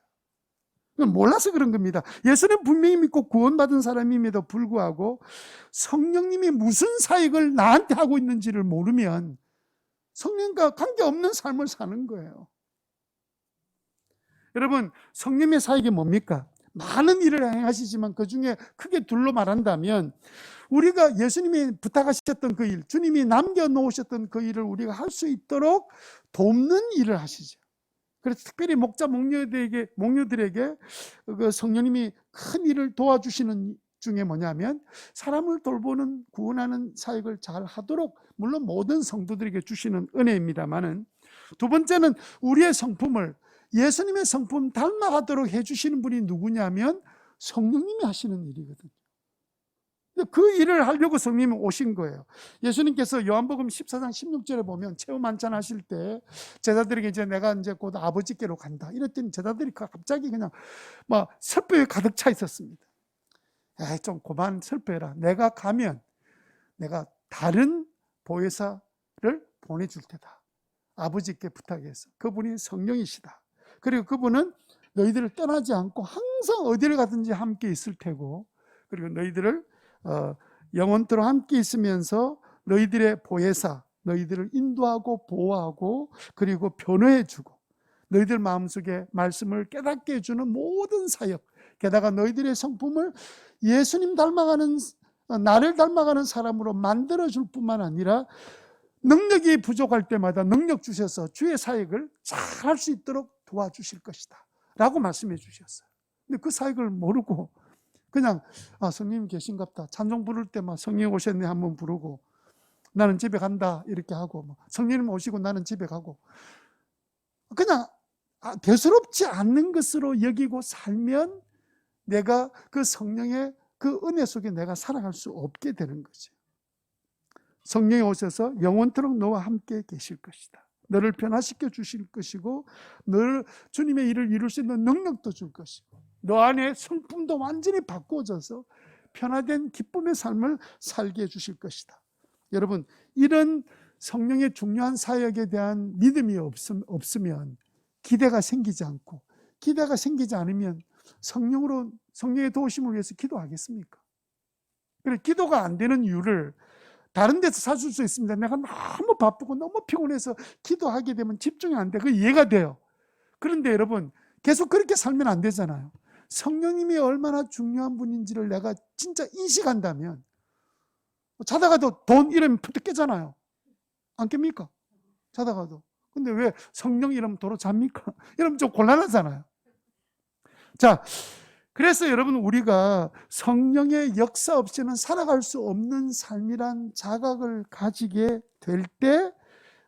몰라서 그런 겁니다. 예수는 분명히 믿고 구원받은 사람임에도 불구하고 성령님이 무슨 사역을 나한테 하고 있는지를 모르면 성령과 관계없는 삶을 사는 거예요. 여러분, 성령의 사역이 뭡니까? 많은 일을 행하시지만 그 중에 크게 둘로 말한다면 우리가 예수님이 부탁하셨던 그 일, 주님이 남겨놓으셨던 그 일을 우리가 할 수 있도록 돕는 일을 하시죠. 그래서 특별히 목자 목녀들에게 그 성령님이 큰 일을 도와주시는 중에 뭐냐면 사람을 돌보는 구원하는 사역을 잘 하도록 물론 모든 성도들에게 주시는 은혜입니다만은 두 번째는 우리의 성품을 예수님의 성품 닮아가도록 해주시는 분이 누구냐면 성령님이 하시는 일이거든요. 그 일을 하려고 성령님이 오신 거예요. 예수님께서 요한복음 14장 16절에 보면 체험 만찬 하실 때 제자들에게 내가 곧 아버지께로 간다 이랬더니 제자들이 갑자기 그냥 막 슬픔에 가득 차 있었습니다. 에이, 좀 그만 슬퍼해라. 내가 가면 내가 다른 보혜사를 보내줄 테다. 아버지께 부탁해서. 그분이 성령이시다. 그리고 그분은 너희들을 떠나지 않고 항상 어디를 가든지 함께 있을 테고, 그리고 너희들을 영원토록 함께 있으면서 너희들의 보혜사, 너희들을 인도하고 보호하고 그리고 변호해주고 너희들 마음속에 말씀을 깨닫게 해주는 모든 사역, 게다가 너희들의 성품을 예수님 닮아가는, 나를 닮아가는 사람으로 만들어줄 뿐만 아니라 능력이 부족할 때마다 능력 주셔서 주의 사역을 잘 할 수 있도록 도와주실 것이다 라고 말씀해 주셨어요. 근데 그 사역을 모르고 그냥 성령님 계신갑다, 찬송 부를 때만 성령 오셨네 한번 부르고 나는 집에 간다 이렇게 하고, 성령님 오시고 나는 집에 가고, 그냥 대수롭지 않는 것으로 여기고 살면 내가 그 성령의 그 은혜 속에 내가 살아갈 수 없게 되는 거죠. 성령이 오셔서 영원토록 너와 함께 계실 것이다. 너를 변화시켜 주실 것이고 너를 주님의 일을 이룰 수 있는 능력도 줄 것이고 너 안에 성품도 완전히 바꿔져서 변화된 기쁨의 삶을 살게 해주실 것이다. 여러분, 이런 성령의 중요한 사역에 대한 믿음이 없으면 기대가 생기지 않고, 기대가 생기지 않으면 성령의 도우심을 위해서 기도하겠습니까? 그래, 기도가 안 되는 이유를 다른 데서 찾을 수 있습니다. 내가 너무 바쁘고 너무 피곤해서 기도하게 되면 집중이 안 돼. 그 이해가 돼요. 그런데 여러분, 계속 그렇게 살면 안 되잖아요. 성령님이 얼마나 중요한 분인지를 내가 진짜 인식한다면 자다가도 돈 이러면 푸득 깨잖아요. 안 깹니까? 자다가도. 근데 왜 성령 이러면 도로 잡니까? 이러면 좀 곤란하잖아요. 자, 그래서 여러분, 우리가 성령의 역사 없이는 살아갈 수 없는 삶이란 자각을 가지게 될 때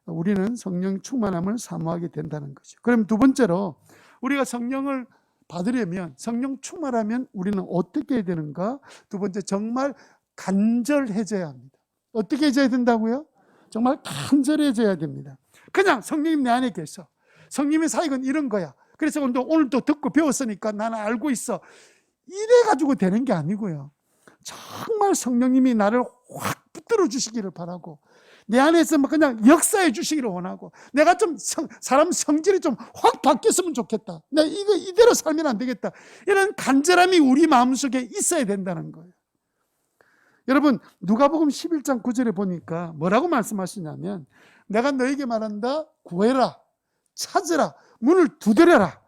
우리는 성령 충만함을 사모하게 된다는 거죠. 그럼 두 번째로 우리가 성령을 받으려면, 성령 충만하면 우리는 어떻게 해야 되는가? 두 번째, 정말 간절해져야 합니다. 어떻게 해줘야 된다고요? 정말 간절해져야 됩니다. 그냥 성령님 내 안에 계셔, 성령의 사역은 이런 거야, 그래서 오늘도 듣고 배웠으니까 나는 알고 있어, 이래가지고 되는 게 아니고요. 정말 성령님이 나를 확 붙들어 주시기를 바라고, 내 안에서 그냥 역사해 주시기를 원하고, 내가 좀 사람 성질이 좀 확 바뀌었으면 좋겠다, 내가 이대로 살면 안 되겠다, 이런 간절함이 우리 마음속에 있어야 된다는 거예요. 여러분, 누가복음 11장 9절에 보니까 뭐라고 말씀하시냐면, 내가 너에게 말한다, 구해라, 찾으라, 문을 두드려라.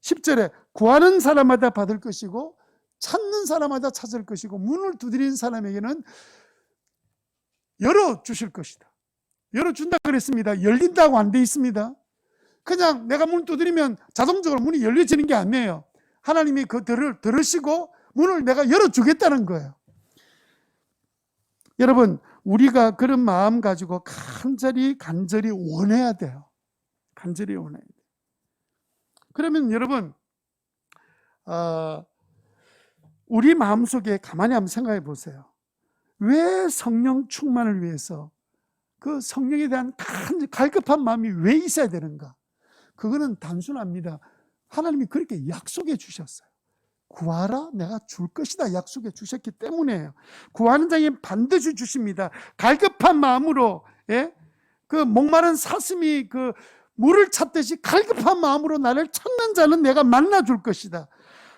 10절에 구하는 사람마다 받을 것이고 찾는 사람마다 찾을 것이고 문을 두드리는 사람에게는 열어주실 것이다. 열어준다 그랬습니다. 열린다고 안 돼 있습니다. 그냥 내가 문을 두드리면 자동적으로 문이 열려지는 게 아니에요. 하나님이 그 들으시고 문을 내가 열어주겠다는 거예요. 여러분, 우리가 그런 마음 가지고 간절히 원해야 돼요. 간절히 원해야 돼요. 그러면 여러분, 우리 마음속에 가만히 한번 생각해 보세요. 왜 성령 충만을 위해서 그 성령에 대한 갈급한 마음이 왜 있어야 되는가? 그거는 단순합니다. 하나님이 그렇게 약속해 주셨어요. 구하라, 내가 줄 것이다 약속해 주셨기 때문에요. 구하는 자에게 반드시 주십니다. 갈급한 마음으로, 그 목마른 사슴이 그 물을 찾듯이 갈급한 마음으로 나를 찾는 자는 내가 만나줄 것이다.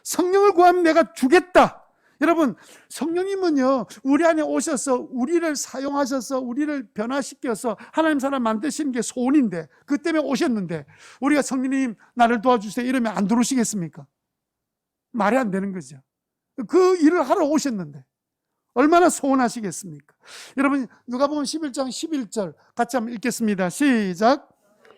성령을 구하면 내가 주겠다. 여러분, 성령님은요, 우리 안에 오셔서 우리를 사용하셔서 우리를 변화시켜서 하나님 사람 만드시는 게 소원인데, 그 때문에 오셨는데 우리가 성령님 나를 도와주세요 이러면 안 들어오시겠습니까? 말이 안 되는 거죠. 그 일을 하러 오셨는데 얼마나 소원하시겠습니까? 여러분, 누가복음 11장 11절 같이 한번 읽겠습니다. 시작.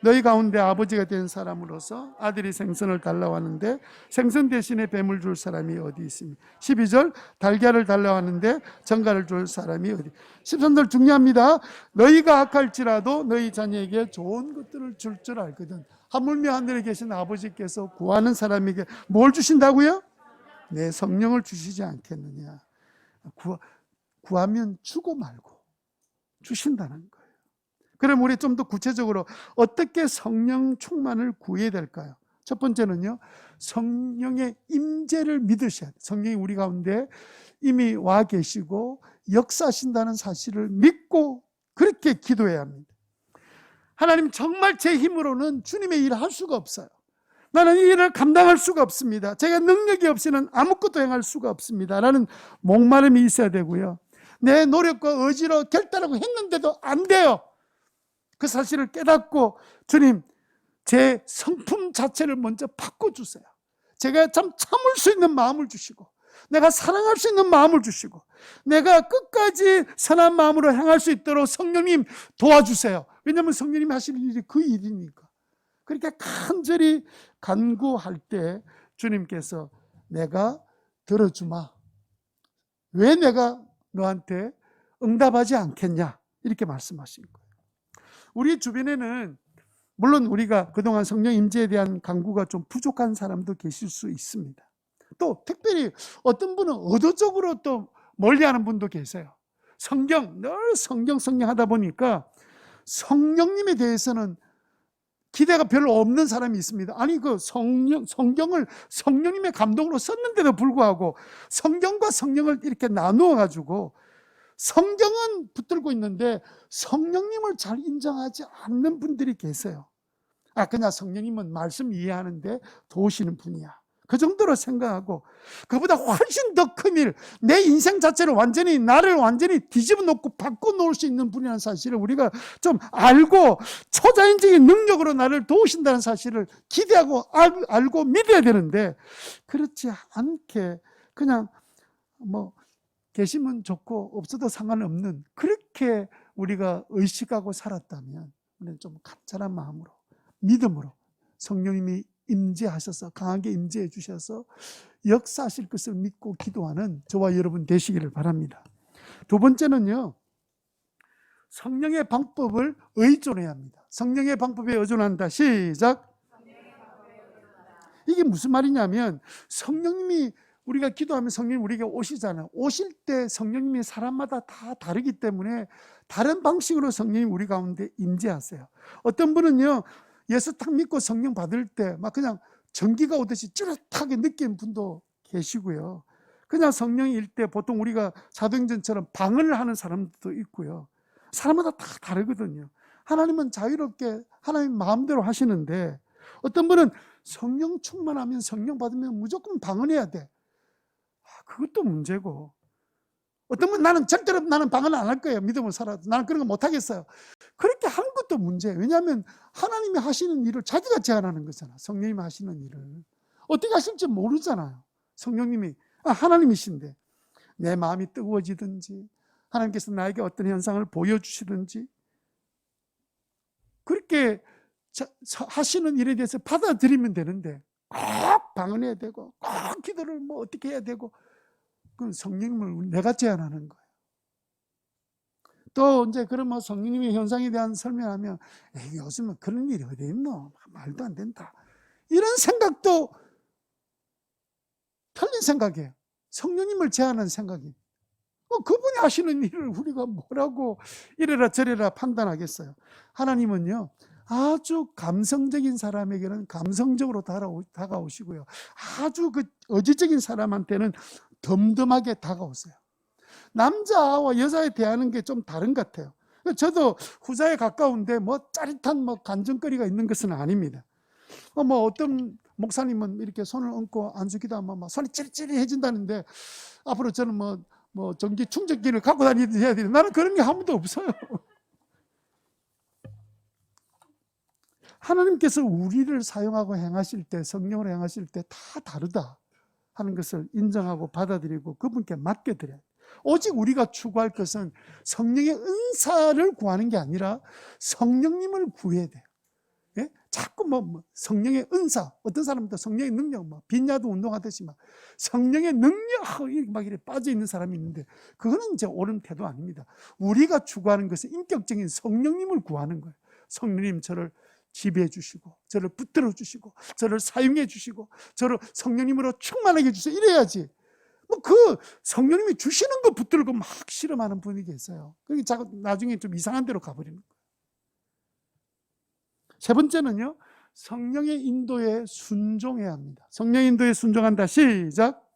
너희 가운데 아버지가 된 사람으로서 아들이 생선을 달라고 하는데 생선 대신에 뱀을 줄 사람이 어디 있습니까? 12절 달걀을 달라고 하는데 전갈을 줄 사람이 어디? 13절 중요합니다. 너희가 악할지라도 너희 자녀에게 좋은 것들을 줄 줄 알거든. 하물며 하늘에 계신 아버지께서 구하는 사람에게 뭘 주신다고요? 내 성령을 주시지 않겠느냐. 구하면 주고 말고 주신다는 거예요. 그럼 우리 좀 더 구체적으로 어떻게 성령 충만을 구해야 될까요? 첫 번째는요, 성령의 임재를 믿으셔야 돼요. 성령이 우리 가운데 이미 와 계시고 역사하신다는 사실을 믿고 그렇게 기도해야 합니다. 하나님, 정말 제 힘으로는 주님의 일을 할 수가 없어요. 나는 이 일을 감당할 수가 없습니다. 제가 능력이 없이는 아무것도 행할 수가 없습니다. 라는 목마름이 있어야 되고요. 내 노력과 의지로 결단하고 했는데도 안 돼요. 그 사실을 깨닫고 주님, 제 성품 자체를 먼저 바꿔주세요. 제가 참 참을 수 있는 마음을 주시고 내가 사랑할 수 있는 마음을 주시고 내가 끝까지 선한 마음으로 행할 수 있도록 성령님 도와주세요. 왜냐하면 성령님이 하시는 일이 그 일이니까. 그렇게 간절히 간구할 때 주님께서 내가 들어주마. 왜 내가 너한테 응답하지 않겠냐 이렇게 말씀하신 거예요. 우리 주변에는 물론 우리가 그동안 성령 임재에 대한 간구가 좀 부족한 사람도 계실 수 있습니다. 또 특별히 어떤 분은 의도적으로 또 멀리하는 분도 계세요. 늘 성경 하다 보니까 성령님에 대해서는 기대가 별로 없는 사람이 있습니다. 아니, 그 성경을 성령님의 감동으로 썼는데도 불구하고 성경과 성령을 이렇게 나누어 가지고 성경은 붙들고 있는데 성령님을 잘 인정하지 않는 분들이 계세요. 그냥 성령님은 말씀 이해하는데 도우시는 분이야. 그 정도로 생각하고 그보다 훨씬 더 큰 일, 내 인생 자체를 나를 완전히 뒤집어 놓고 바꿔 놓을 수 있는 분이라는 사실을 우리가 좀 알고 초자연적인 능력으로 나를 도우신다는 사실을 기대하고 알고 믿어야 되는데 그렇지 않게 그냥 계시면 좋고 없어도 상관없는 그렇게 우리가 의식하고 살았다면 우리는 좀 간절한 마음으로 믿음으로 성령님이 임재하셔서 강하게 임재해 주셔서 역사하실 것을 믿고 기도하는 저와 여러분 되시기를 바랍니다. 두 번째는요, 성령의 방법을 의존해야 합니다. 성령의 방법에 의존한다. 시작. 이게 무슨 말이냐면 성령님이 우리가 기도하면 성령님 우리에게 오시잖아요. 오실 때 성령님이 사람마다 다 다르기 때문에 다른 방식으로 성령이 우리 가운데 임재하세요. 어떤 분은요, 예수 딱 믿고 성령 받을 때 막 그냥 전기가 오듯이 찌릿하게 느끼는 분도 계시고요. 그냥 성령일 때 보통 우리가 사도행전처럼 방언을 하는 사람도 있고요. 사람마다 다 다르거든요. 하나님은 자유롭게 하나님 마음대로 하시는데 어떤 분은 성령 충만하면 성령 받으면 무조건 방언해야 돼. 그것도 문제고, 어떤 분은 나는 방언 안 할 거예요. 믿음을 살아도 나는 그런 거 못 하겠어요. 그렇게 하는 것도 문제예요. 왜냐하면 하나님이 하시는 일을 자기가 제안하는 거잖아. 성령님이 하시는 일을 어떻게 하실지 모르잖아요. 성령님이 하나님이신데 내 마음이 뜨거워지든지 하나님께서 나에게 어떤 현상을 보여주시든지 그렇게 하시는 일에 대해서 받아들이면 되는데 꼭 방언해야 되고 꼭 기도를 어떻게 해야 되고, 그건 성령님을 내가 제안하는 거예요. 또 이제 그러면 성령님의 현상에 대한 설명하면 요즘은 그런 일이 어디 있노? 말도 안 된다. 이런 생각도 틀린 생각이에요. 성령님을 제안하는 생각이. 그분이 하시는 일을 우리가 뭐라고 이래라 저래라 판단하겠어요. 하나님은요, 아주 감성적인 사람에게는 감성적으로 다가오시고요. 아주 그 의지적인 사람한테는 덤덤하게 다가오세요. 남자와 여자에 대하는 게 좀 다른 것 같아요. 저도 후자에 가까운데 뭐 짜릿한 뭐 간증거리가 있는 것은 아닙니다. 뭐 어떤 목사님은 이렇게 손을 얹고 안수기도 하면 막 손이 찌릿찌릿해진다는데 앞으로 저는 뭐 전기 충전기를 갖고 다니야 돼. 나는 그런 게 한 번도 없어요. 하나님께서 우리를 사용하고 행하실 때, 성령으로 행하실 때 다 다르다 하는 것을 인정하고 받아들이고 그분께 맡겨드려야 돼요. 오직 우리가 추구할 것은 성령의 은사를 구하는 게 아니라 성령님을 구해야 돼요. 예? 자꾸 성령의 은사, 어떤 사람도 성령의 능력, 빈야도 운동하듯이 성령의 능력 막 이렇게 빠져 있는 사람이 있는데 그거는 이제 옳은 태도 아닙니다. 우리가 추구하는 것은 인격적인 성령님을 구하는 거예요. 성령님 저를 지배해 주시고 저를 붙들어 주시고 저를 사용해 주시고 저를 성령님으로 충만하게 해주세요. 이래야지. 그 성령님이 주시는 거 붙들고 막 실험하는 분위기가 있어요. 그게 나중에 좀 이상한 데로 가버리는 거예요. 세 번째는요, 성령의 인도에 순종해야 합니다. 성령의 인도에 순종한다. 시작.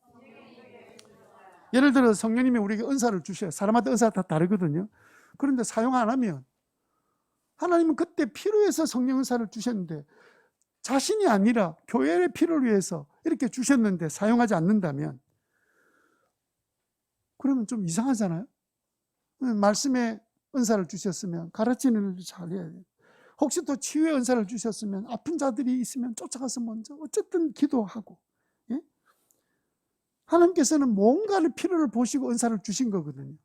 예를 들어 성령님이 우리에게 은사를 주셔요. 사람마다 은사가 다 다르거든요. 그런데 사용 안 하면 하나님은 그때 필요해서 성령 은사를 주셨는데 자신이 아니라 교회의 필요를 위해서 이렇게 주셨는데 사용하지 않는다면 그러면 좀 이상하잖아요. 말씀의 은사를 주셨으면 가르치는 일을 잘해야 돼요. 혹시 또 치유의 은사를 주셨으면 아픈 자들이 있으면 쫓아가서 먼저 어쨌든 기도하고, 예? 하나님께서는 뭔가를 필요를 보시고 은사를 주신 거거든요.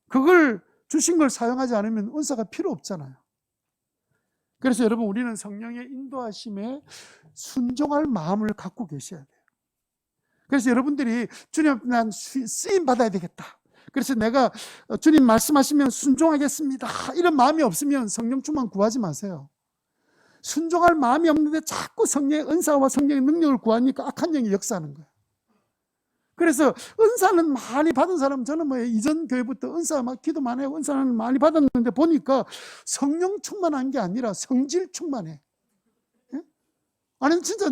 그걸 주신 걸 사용하지 않으면 은사가 필요 없잖아요. 그래서 여러분 우리는 성령의 인도하심에 순종할 마음을 갖고 계셔야 돼요. 그래서 여러분들이 주님 난 쓰임 받아야 되겠다. 그래서 내가 주님 말씀하시면 순종하겠습니다. 이런 마음이 없으면 성령 충만 구하지 마세요. 순종할 마음이 없는데 자꾸 성령의 은사와 성령의 능력을 구하니까 악한 영이 역사하는 거예요. 그래서 은사는 많이 받은 사람, 저는 이전 교회부터 은사 기도 많이 하고 은사는 많이 받았는데 보니까 성령 충만한 게 아니라 성질 충만해. 예? 아니 진짜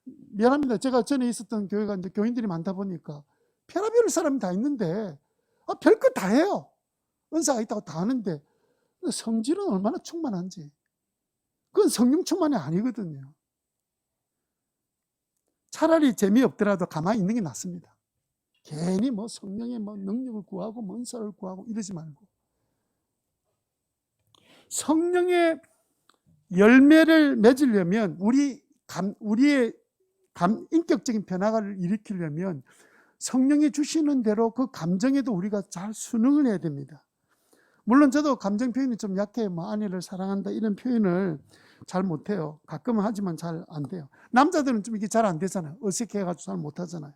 미안합니다. 제가 전에 있었던 교회가 이제 교인들이 많다 보니까 별의별 사람이 다 있는데 별것 다 해요. 은사가 있다고 다 하는데 성질은 얼마나 충만한지. 그건 성령 충만이 아니거든요. 차라리 재미없더라도 가만히 있는 게 낫습니다. 괜히 성령의 능력을 구하고 은사를 구하고 이러지 말고 성령의 열매를 맺으려면 우리의 인격적인 변화를 일으키려면 성령이 주시는 대로 그 감정에도 우리가 잘 순응을 해야 됩니다. 물론 저도 감정 표현이 좀 약해요. 아내를 사랑한다 이런 표현을 잘 못해요. 가끔은 하지만 잘 안 돼요. 남자들은 좀 이게 잘 안 되잖아요. 어색해가지고 잘 못하잖아요.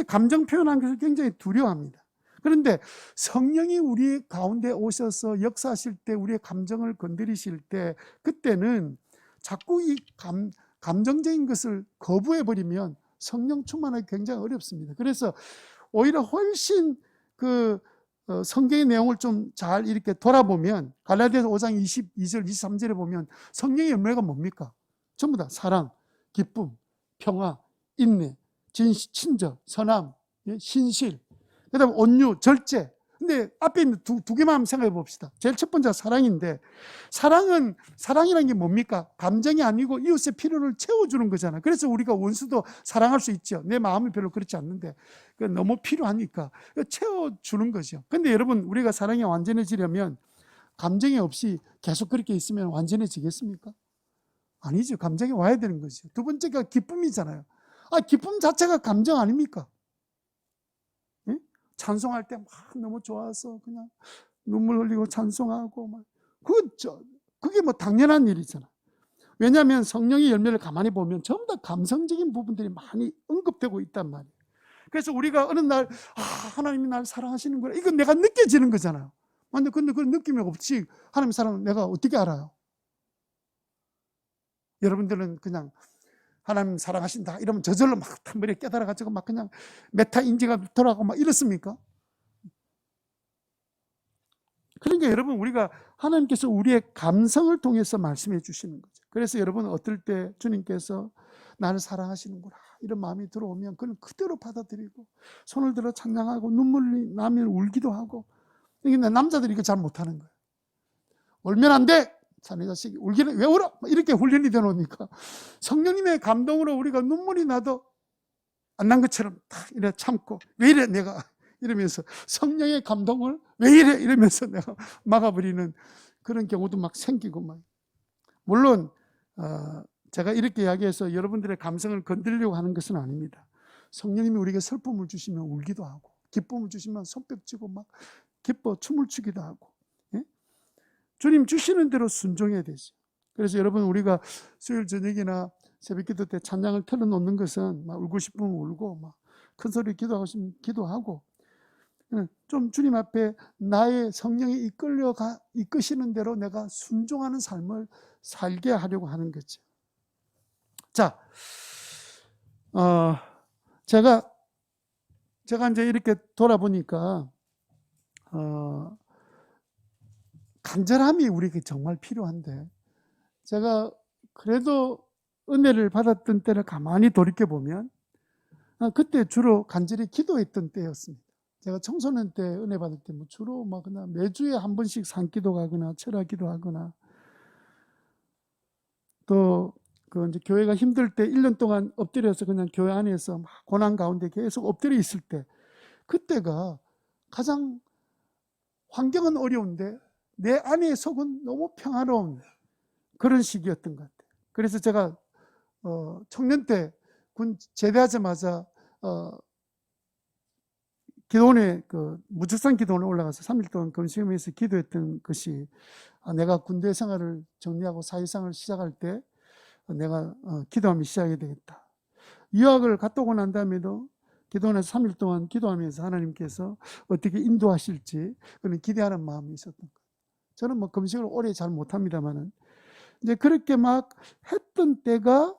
감정 표현하는 것을 굉장히 두려워합니다. 그런데 성령이 우리 가운데 오셔서 역사하실 때 우리의 감정을 건드리실 때 그때는 자꾸 이 감정적인 것을 거부해버리면 성령 충만하기 굉장히 어렵습니다. 그래서 오히려 훨씬 성경의 내용을 좀 잘 이렇게 돌아보면 갈라디아서 5장 22절 23절에 보면 성령의 열매가 뭡니까? 전부 다 사랑, 기쁨, 평화, 인내, 친절, 선함, 신실, 그 다음에 온유, 절제. 근데 앞에 있는 두 개만 한번 생각해 봅시다. 제일 첫 번째가 사랑인데 사랑이라는 게 뭡니까? 감정이 아니고 이웃의 필요를 채워주는 거잖아요. 그래서 우리가 원수도 사랑할 수 있죠. 내 마음이 별로 그렇지 않는데 너무 필요하니까 채워주는 거죠. 근데 여러분 우리가 사랑이 완전해지려면 감정이 없이 계속 그렇게 있으면 완전해지겠습니까? 아니죠. 감정이 와야 되는 거죠. 두 번째가 기쁨이잖아요. 기쁨 자체가 감정 아닙니까? 예? 찬송할 때 막 너무 좋아서 그냥 눈물 흘리고 찬송하고 그게 당연한 일이잖아. 왜냐하면 성령의 열매를 가만히 보면 전부 다 감성적인 부분들이 많이 언급되고 있단 말이에요. 그래서 우리가 어느 날 하나님이 날 사랑하시는구나 이건 내가 느껴지는 거잖아요. 근데 그런 느낌이 없지 하나님 사랑을 내가 어떻게 알아요? 여러분들은 그냥 하나님 사랑하신다 이러면 저절로 막 머리에 깨달아가지고 막 그냥 메타 인지가 돌아가고 막 이렇습니까? 그러니까 여러분 우리가 하나님께서 우리의 감성을 통해서 말씀해 주시는 거죠. 그래서 여러분 어떨 때 주님께서 나를 사랑하시는구나 이런 마음이 들어오면 그건 그대로 받아들이고 손을 들어 찬양하고 눈물이 나면 울기도 하고. 근데 남자들이 이거 잘 못하는 거예요. 울면 안 돼! 자네 자식이 울기는 왜 울어? 이렇게 훈련이 되놓으니까 성령님의 감동으로 우리가 눈물이 나도 안 난 것처럼 다 이래 참고, 왜 이래 내가 이러면서 성령의 감동을 왜 이래 이러면서 내가 막아버리는 그런 경우도 막 생기고 막. 물론 제가 이렇게 이야기해서 여러분들의 감성을 건드리려고 하는 것은 아닙니다. 성령님이 우리에게 슬픔을 주시면 울기도 하고, 기쁨을 주시면 손뼉치고 막 기뻐 춤을 추기도 하고, 예? 주님 주시는 대로 순종해야 되죠. 그래서 여러분, 우리가 수요일 저녁이나 새벽기도 때 찬양을 틀어놓는 것은 막 울고 싶으면 울고, 막 큰 소리 기도하고 싶으면 기도하고, 좀 주님 앞에 나의 성령이 이끄시는 대로 내가 순종하는 삶을 살게 하려고 하는 거죠. 자, 제가 이제 이렇게 돌아보니까 간절함이 우리에게 정말 필요한데, 제가 그래도 은혜를 받았던 때를 가만히 돌이켜보면 그때 주로 간절히 기도했던 때였습니다. 제가 청소년 때 은혜 받을 때 뭐 주로 막 그냥 매주에 한 번씩 산기도 가거나 철학기도 하거나, 또 그 이제 교회가 힘들 때 1년 동안 엎드려서 그냥 교회 안에서 막 고난 가운데 계속 엎드려 있을 때, 그때가 가장 환경은 어려운데 내 안의 속은 너무 평화로운 그런 시기였던 것 같아요. 그래서 제가 청년 때 군 제대하자마자 기도원에 무적산 기도원에 올라가서 3일 동안 금식하면서 기도했던 것이, 내가 군대 생활을 정리하고 사회생활을 시작할 때 내가 기도하며 시작해야 되겠다. 유학을 갔다 오고 난 다음에도 기도원에서 3일 동안 기도하면서 하나님께서 어떻게 인도하실지 그런 기대하는 마음이 있었던 거예요. 저는 뭐 금식을 오래 잘 못합니다만은 이제 그렇게 막 했던 때가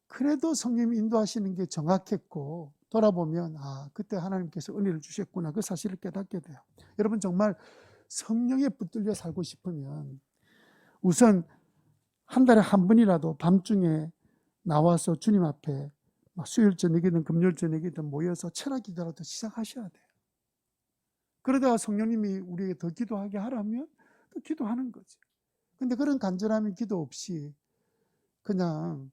그래도 성령님이 인도하시는 게 정확했고, 돌아보면 그때 하나님께서 은혜를 주셨구나, 그 사실을 깨닫게 돼요. 여러분, 정말 성령에 붙들려 살고 싶으면 우선 한 달에 한 번이라도 밤중에 나와서 주님 앞에 수요일 저녁이든 금요일 저녁이든 모여서 철학 기도라도 시작하셔야 돼요. 그러다가 성령님이 우리에게 더 기도하게 하라면 또 기도하는 거지. 근데 그런 간절함이 기도 없이 그냥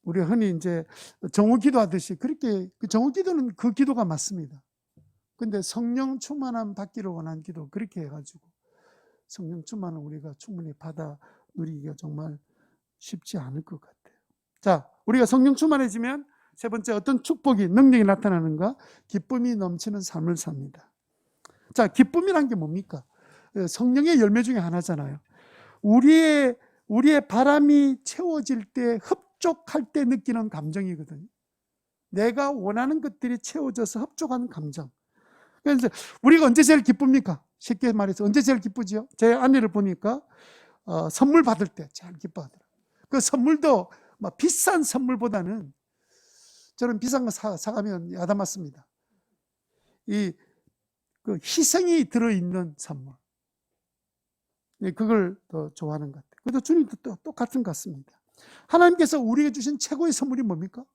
우리가 흔히 이제 정오 기도하듯이 그렇게, 정오 기도는 그 기도가 맞습니다. 근데 성령 충만함 받기를 원하는 기도, 그렇게 해가지고 성령 충만을 우리가 충분히 받아 누리기가 정말 쉽지 않을 것 같아요. 자, 우리가 성령 충만해지면 세 번째 어떤 축복이, 능력이 나타나는가? 기쁨이 넘치는 삶을 삽니다. 자, 기쁨이란 게 뭡니까? 성령의 열매 중에 하나잖아요. 우리의 바람이 채워질 때, 흡족할 때 느끼는 감정이거든요. 내가 원하는 것들이 채워져서 흡족한 감정. 그래서 우리가 언제 제일 기쁩니까? 쉽게 말해서 언제 제일 기쁘죠? 제 아내를 보니까 선물 받을 때 제일 기뻐하더라고요. 그 선물도 막 비싼 선물보다는, 저는 비싼 거 사가면 야단맞습니다. 그 희생이 들어있는 선물, 그걸 더 좋아하는 것 같아요. 그래도 주님도 또 똑같은 것 같습니다. 하나님께서 우리에게 주신 최고의 선물이 뭡니까?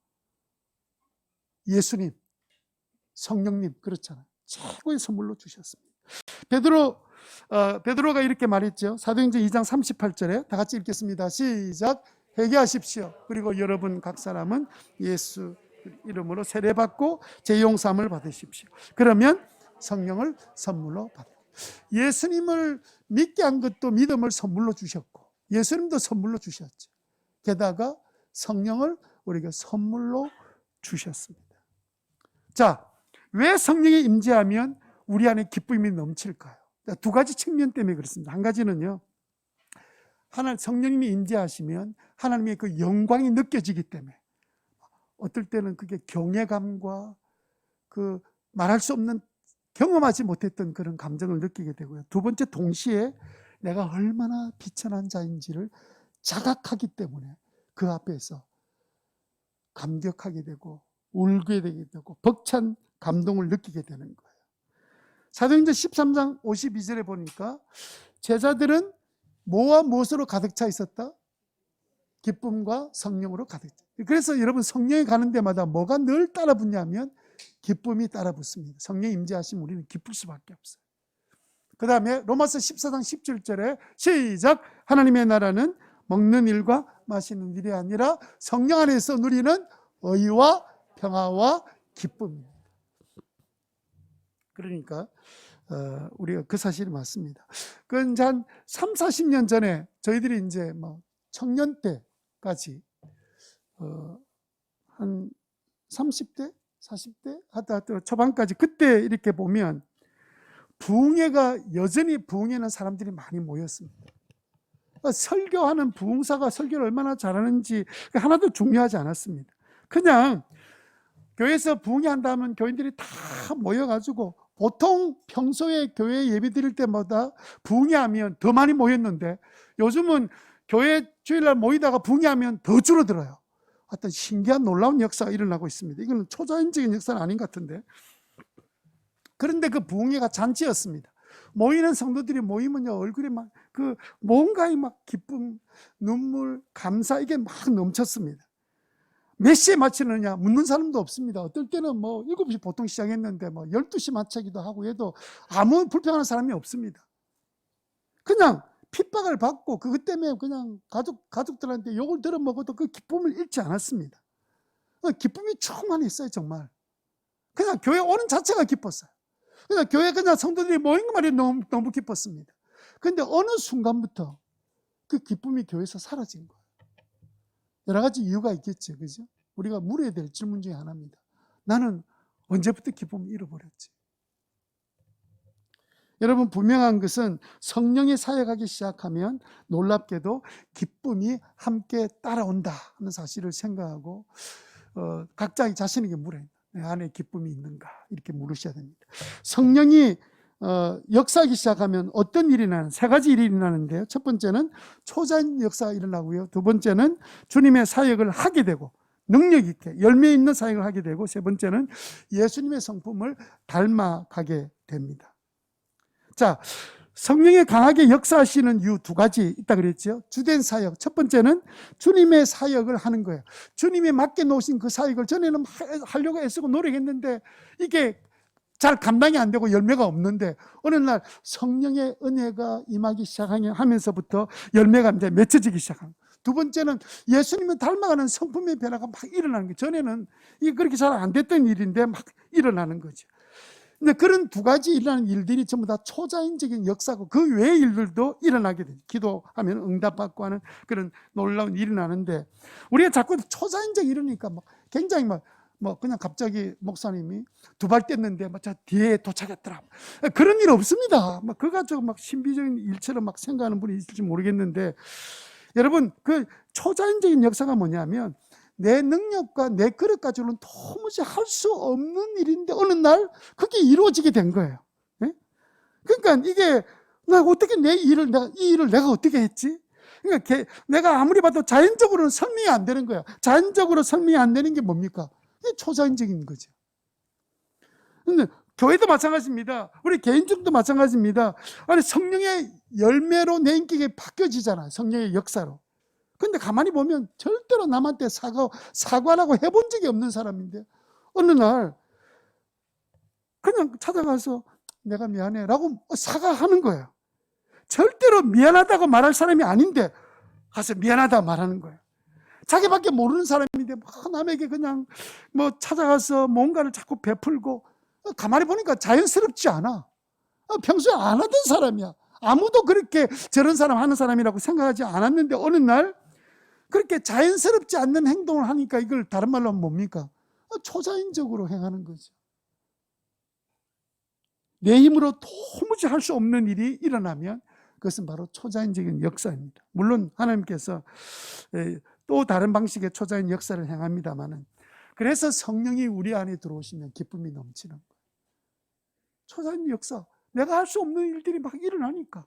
예수님, 성령님, 그렇잖아요. 최고의 선물로 주셨습니다. 베드로가 이렇게 말했죠. 사도행전 2장 38절에 다 같이 읽겠습니다. 시작. 회개하십시오. 그리고 여러분 각 사람은 예수 이름으로 세례받고 죄용삼을 받으십시오. 그러면 성령을 선물로 받아요. 예수님을 믿게 한 것도 믿음을 선물로 주셨고, 예수님도 선물로 주셨죠. 게다가 성령을 우리에게 선물로 주셨습니다. 자, 왜 성령이 임재하면 우리 안에 기쁨이 넘칠까요? 두 가지 측면 때문에 그렇습니다. 한 가지는요, 성령님이 임재하시면 하나님의 그 영광이 느껴지기 때문에, 어떨 때는 그게 경외감과 그 말할 수 없는, 경험하지 못했던 그런 감정을 느끼게 되고요. 두 번째, 동시에 내가 얼마나 비천한 자인지를 자각하기 때문에 그 앞에서 감격하게 되고 울게 되게 되고 벅찬 감동을 느끼게 되는 거예요. 사도행전 13장 52절에 보니까 제자들은 뭐와 무엇으로 가득 차 있었다? 기쁨과 성령으로 가득 차. 그래서 여러분, 성령이 가는 데마다 뭐가 늘 따라붙냐면 기쁨이 따라붙습니다. 성령이 임재하시면 우리는 기쁠 수밖에 없어요. 그 다음에 로마서 14장 17절에 시작. 하나님의 나라는 먹는 일과 마시는 일이 아니라 성령 안에서 누리는 의와 평화와 기쁨입니다. 그러니까 우리가 그 사실이 맞습니다. 그 이제 한 3, 40년 전에 저희들이 이제 뭐 청년 때까지 한 30대, 40대 하다 초반까지 그때 이렇게 보면 부흥회가 여전히 부흥회는 사람들이 많이 모였습니다. 설교하는 부흥사가 설교를 얼마나 잘하는지 하나도 중요하지 않았습니다. 그냥 교회에서 부흥회 한다면 교인들이 다 모여가지고 보통 평소에 교회 예배 드릴 때마다 부흥회 하면 더 많이 모였는데 요즘은 교회 주일날 모이다가 부흥회 하면 더 줄어들어요. 어떤 신기한 놀라운 역사가 일어나고 있습니다. 이거는 초자연적인 역사는 아닌 것 같은데, 그런데 그 부흥회가 잔치였습니다. 모이는 성도들이 모이면요 얼굴에 막 그 뭔가의 막 기쁨, 눈물, 감사 이게 막 넘쳤습니다. 몇 시에 마치느냐 묻는 사람도 없습니다. 어떨 때는 뭐 7시 보통 시작했는데 뭐 12시 마치기도 하고 해도 아무 불평하는 사람이 없습니다. 그냥 핍박을 받고 그것 때문에 그냥 가족들한테 욕을 들어먹어도 그 기쁨을 잃지 않았습니다. 기쁨이 충만했어요. 정말 그냥 교회 오는 자체가 기뻤어요. 그냥 교회 그냥 성도들이 모인 것만이 너무 기뻤습니다. 그런데 어느 순간부터 그 기쁨이 교회에서 사라진 거예요. 여러 가지 이유가 있겠죠. 그죠? 우리가 물어야 될 질문 중에 하나입니다. 나는 언제부터 기쁨을 잃어버렸지? 여러분, 분명한 것은 성령이 사역하기 시작하면 놀랍게도 기쁨이 함께 따라온다 하는 사실을 생각하고 각자 자신에게 물어야 합니다. 내 안에 기쁨이 있는가? 이렇게 물으셔야 됩니다. 성령이 역사하기 시작하면 어떤 일이 나는 세 가지 일이 일어나는데요. 첫 번째는 초자연 역사가 일어나고요. 두 번째는 주님의 사역을 하게 되고 능력 있게 열매 있는 사역을 하게 되고, 세 번째는 예수님의 성품을 닮아가게 됩니다. 자, 성령이 강하게 역사하시는 이유 두 가지 있다 그랬죠. 주된 사역, 첫 번째는 주님의 사역을 하는 거예요. 주님이 맡겨놓으신 그 사역을 전에는 하려고 애쓰고 노력했는데 이게 잘 감당이 안 되고 열매가 없는데 어느 날 성령의 은혜가 임하기 시작하면서부터 열매가 이제 맺혀지기 시작합니다. 두 번째는 예수님을 닮아가는 성품의 변화가 막 일어나는 거예요. 전에는 이게 그렇게 잘 안 됐던 일인데 막 일어나는 거죠. 근데 그런 두 가지 일어나는 일들이 전부 다 초자연적인 역사고 그 외의 일들도 일어나게 돼요. 기도하면 응답받고 하는 그런 놀라운 일이 나는데 우리가 자꾸 초자연적 일이니까 막 굉장히 뭐 그냥 갑자기 목사님이 두 발 뗐는데 막 저 뒤에 도착했더라. 그런 일 없습니다. 막 그거 가지고 막 신비적인 일처럼 막 생각하는 분이 있을지 모르겠는데, 여러분 그 초자연적인 역사가 뭐냐면 내 능력과 내 그릇 가지고는 도무지 할 수 없는 일인데 어느 날 그게 이루어지게 된 거예요. 네? 그러니까 이게 나 어떻게 이 일을 내가 어떻게 했지? 그러니까 내가 아무리 봐도 자연적으로는 설명이 안 되는 거야. 자연적으로 설명이 안 되는 게 뭡니까? 이게 초자연적인 거죠. 근데 교회도 마찬가지입니다. 우리 개인적도 마찬가지입니다. 아니 성령의 열매로 내 인격이 바뀌어지잖아요. 성령의 역사로. 근데 가만히 보면 절대로 남한테 사과라고 해본 적이 없는 사람인데 어느 날 그냥 찾아가서 내가 미안해 라고 사과하는 거예요. 절대로 미안하다고 말할 사람이 아닌데 가서 미안하다 말하는 거예요. 자기밖에 모르는 사람인데 막 남에게 그냥 뭐 찾아가서 뭔가를 자꾸 베풀고, 가만히 보니까 자연스럽지 않아. 평소에 안 하던 사람이야. 아무도 그렇게 저런 사람 하는 사람이라고 생각하지 않았는데 어느 날 그렇게 자연스럽지 않는 행동을 하니까 이걸 다른 말로 하면 뭡니까? 초자연적으로 행하는 거죠. 내 힘으로 도무지 할 수 없는 일이 일어나면 그것은 바로 초자연적인 역사입니다. 물론 하나님께서 또 다른 방식의 초자연 역사를 행합니다만은, 그래서 성령이 우리 안에 들어오시면 기쁨이 넘치는 거예요. 초자연 역사, 내가 할 수 없는 일들이 막 일어나니까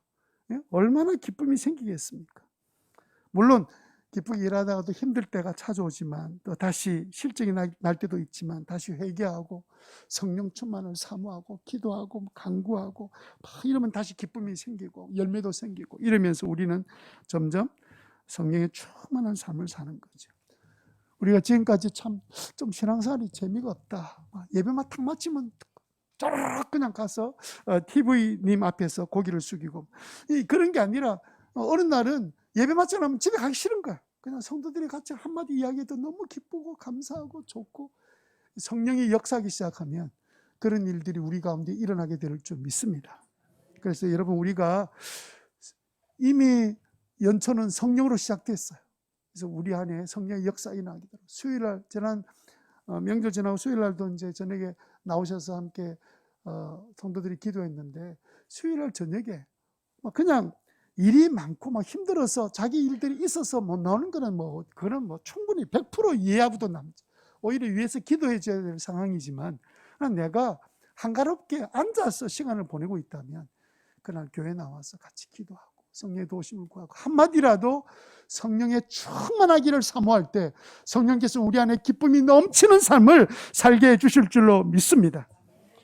얼마나 기쁨이 생기겠습니까? 물론 기쁘게 일하다가도 힘들 때가 찾아오지만 또 다시 실적이 날 때도 있지만 다시 회개하고 성령 충만을 사모하고 기도하고 간구하고 막 이러면 다시 기쁨이 생기고 열매도 생기고 이러면서 우리는 점점 성령의 충만한 삶을 사는 거죠. 우리가 지금까지 참 좀 신앙생활이 재미가 없다, 예배만 탁 마치면 쪼르륵 그냥 가서 TV님 앞에서 고개를 숙이고, 그런 게 아니라 어느 날은 예배 마치고 나면 집에 가기 싫은 거야. 그냥 성도들이 같이 한마디 이야기해도 너무 기쁘고 감사하고 좋고, 성령이 역사하기 시작하면 그런 일들이 우리 가운데 일어나게 될 줄 믿습니다. 그래서 여러분, 우리가 이미 연초는 성령으로 시작됐어요. 그래서 우리 안에 성령의 역사 일어나게 되도록, 수요일날 지난 명절 지나고 수요일날도 이제 저녁에 나오셔서 함께 성도들이 기도했는데, 수요일날 저녁에 그냥 일이 많고 막 힘들어서 자기 일들이 있어서 못 나오는 거는 그런 충분히 100% 이해하고도 남죠. 오히려 위에서 기도해 줘야 될 상황이지만, 내가 한가롭게 앉아서 시간을 보내고 있다면 그날 교회 나와서 같이 기도하고 성령의 도우심을 구하고 한마디라도 성령의 충만하기를 사모할 때 성령께서 우리 안에 기쁨이 넘치는 삶을 살게 해 주실 줄로 믿습니다.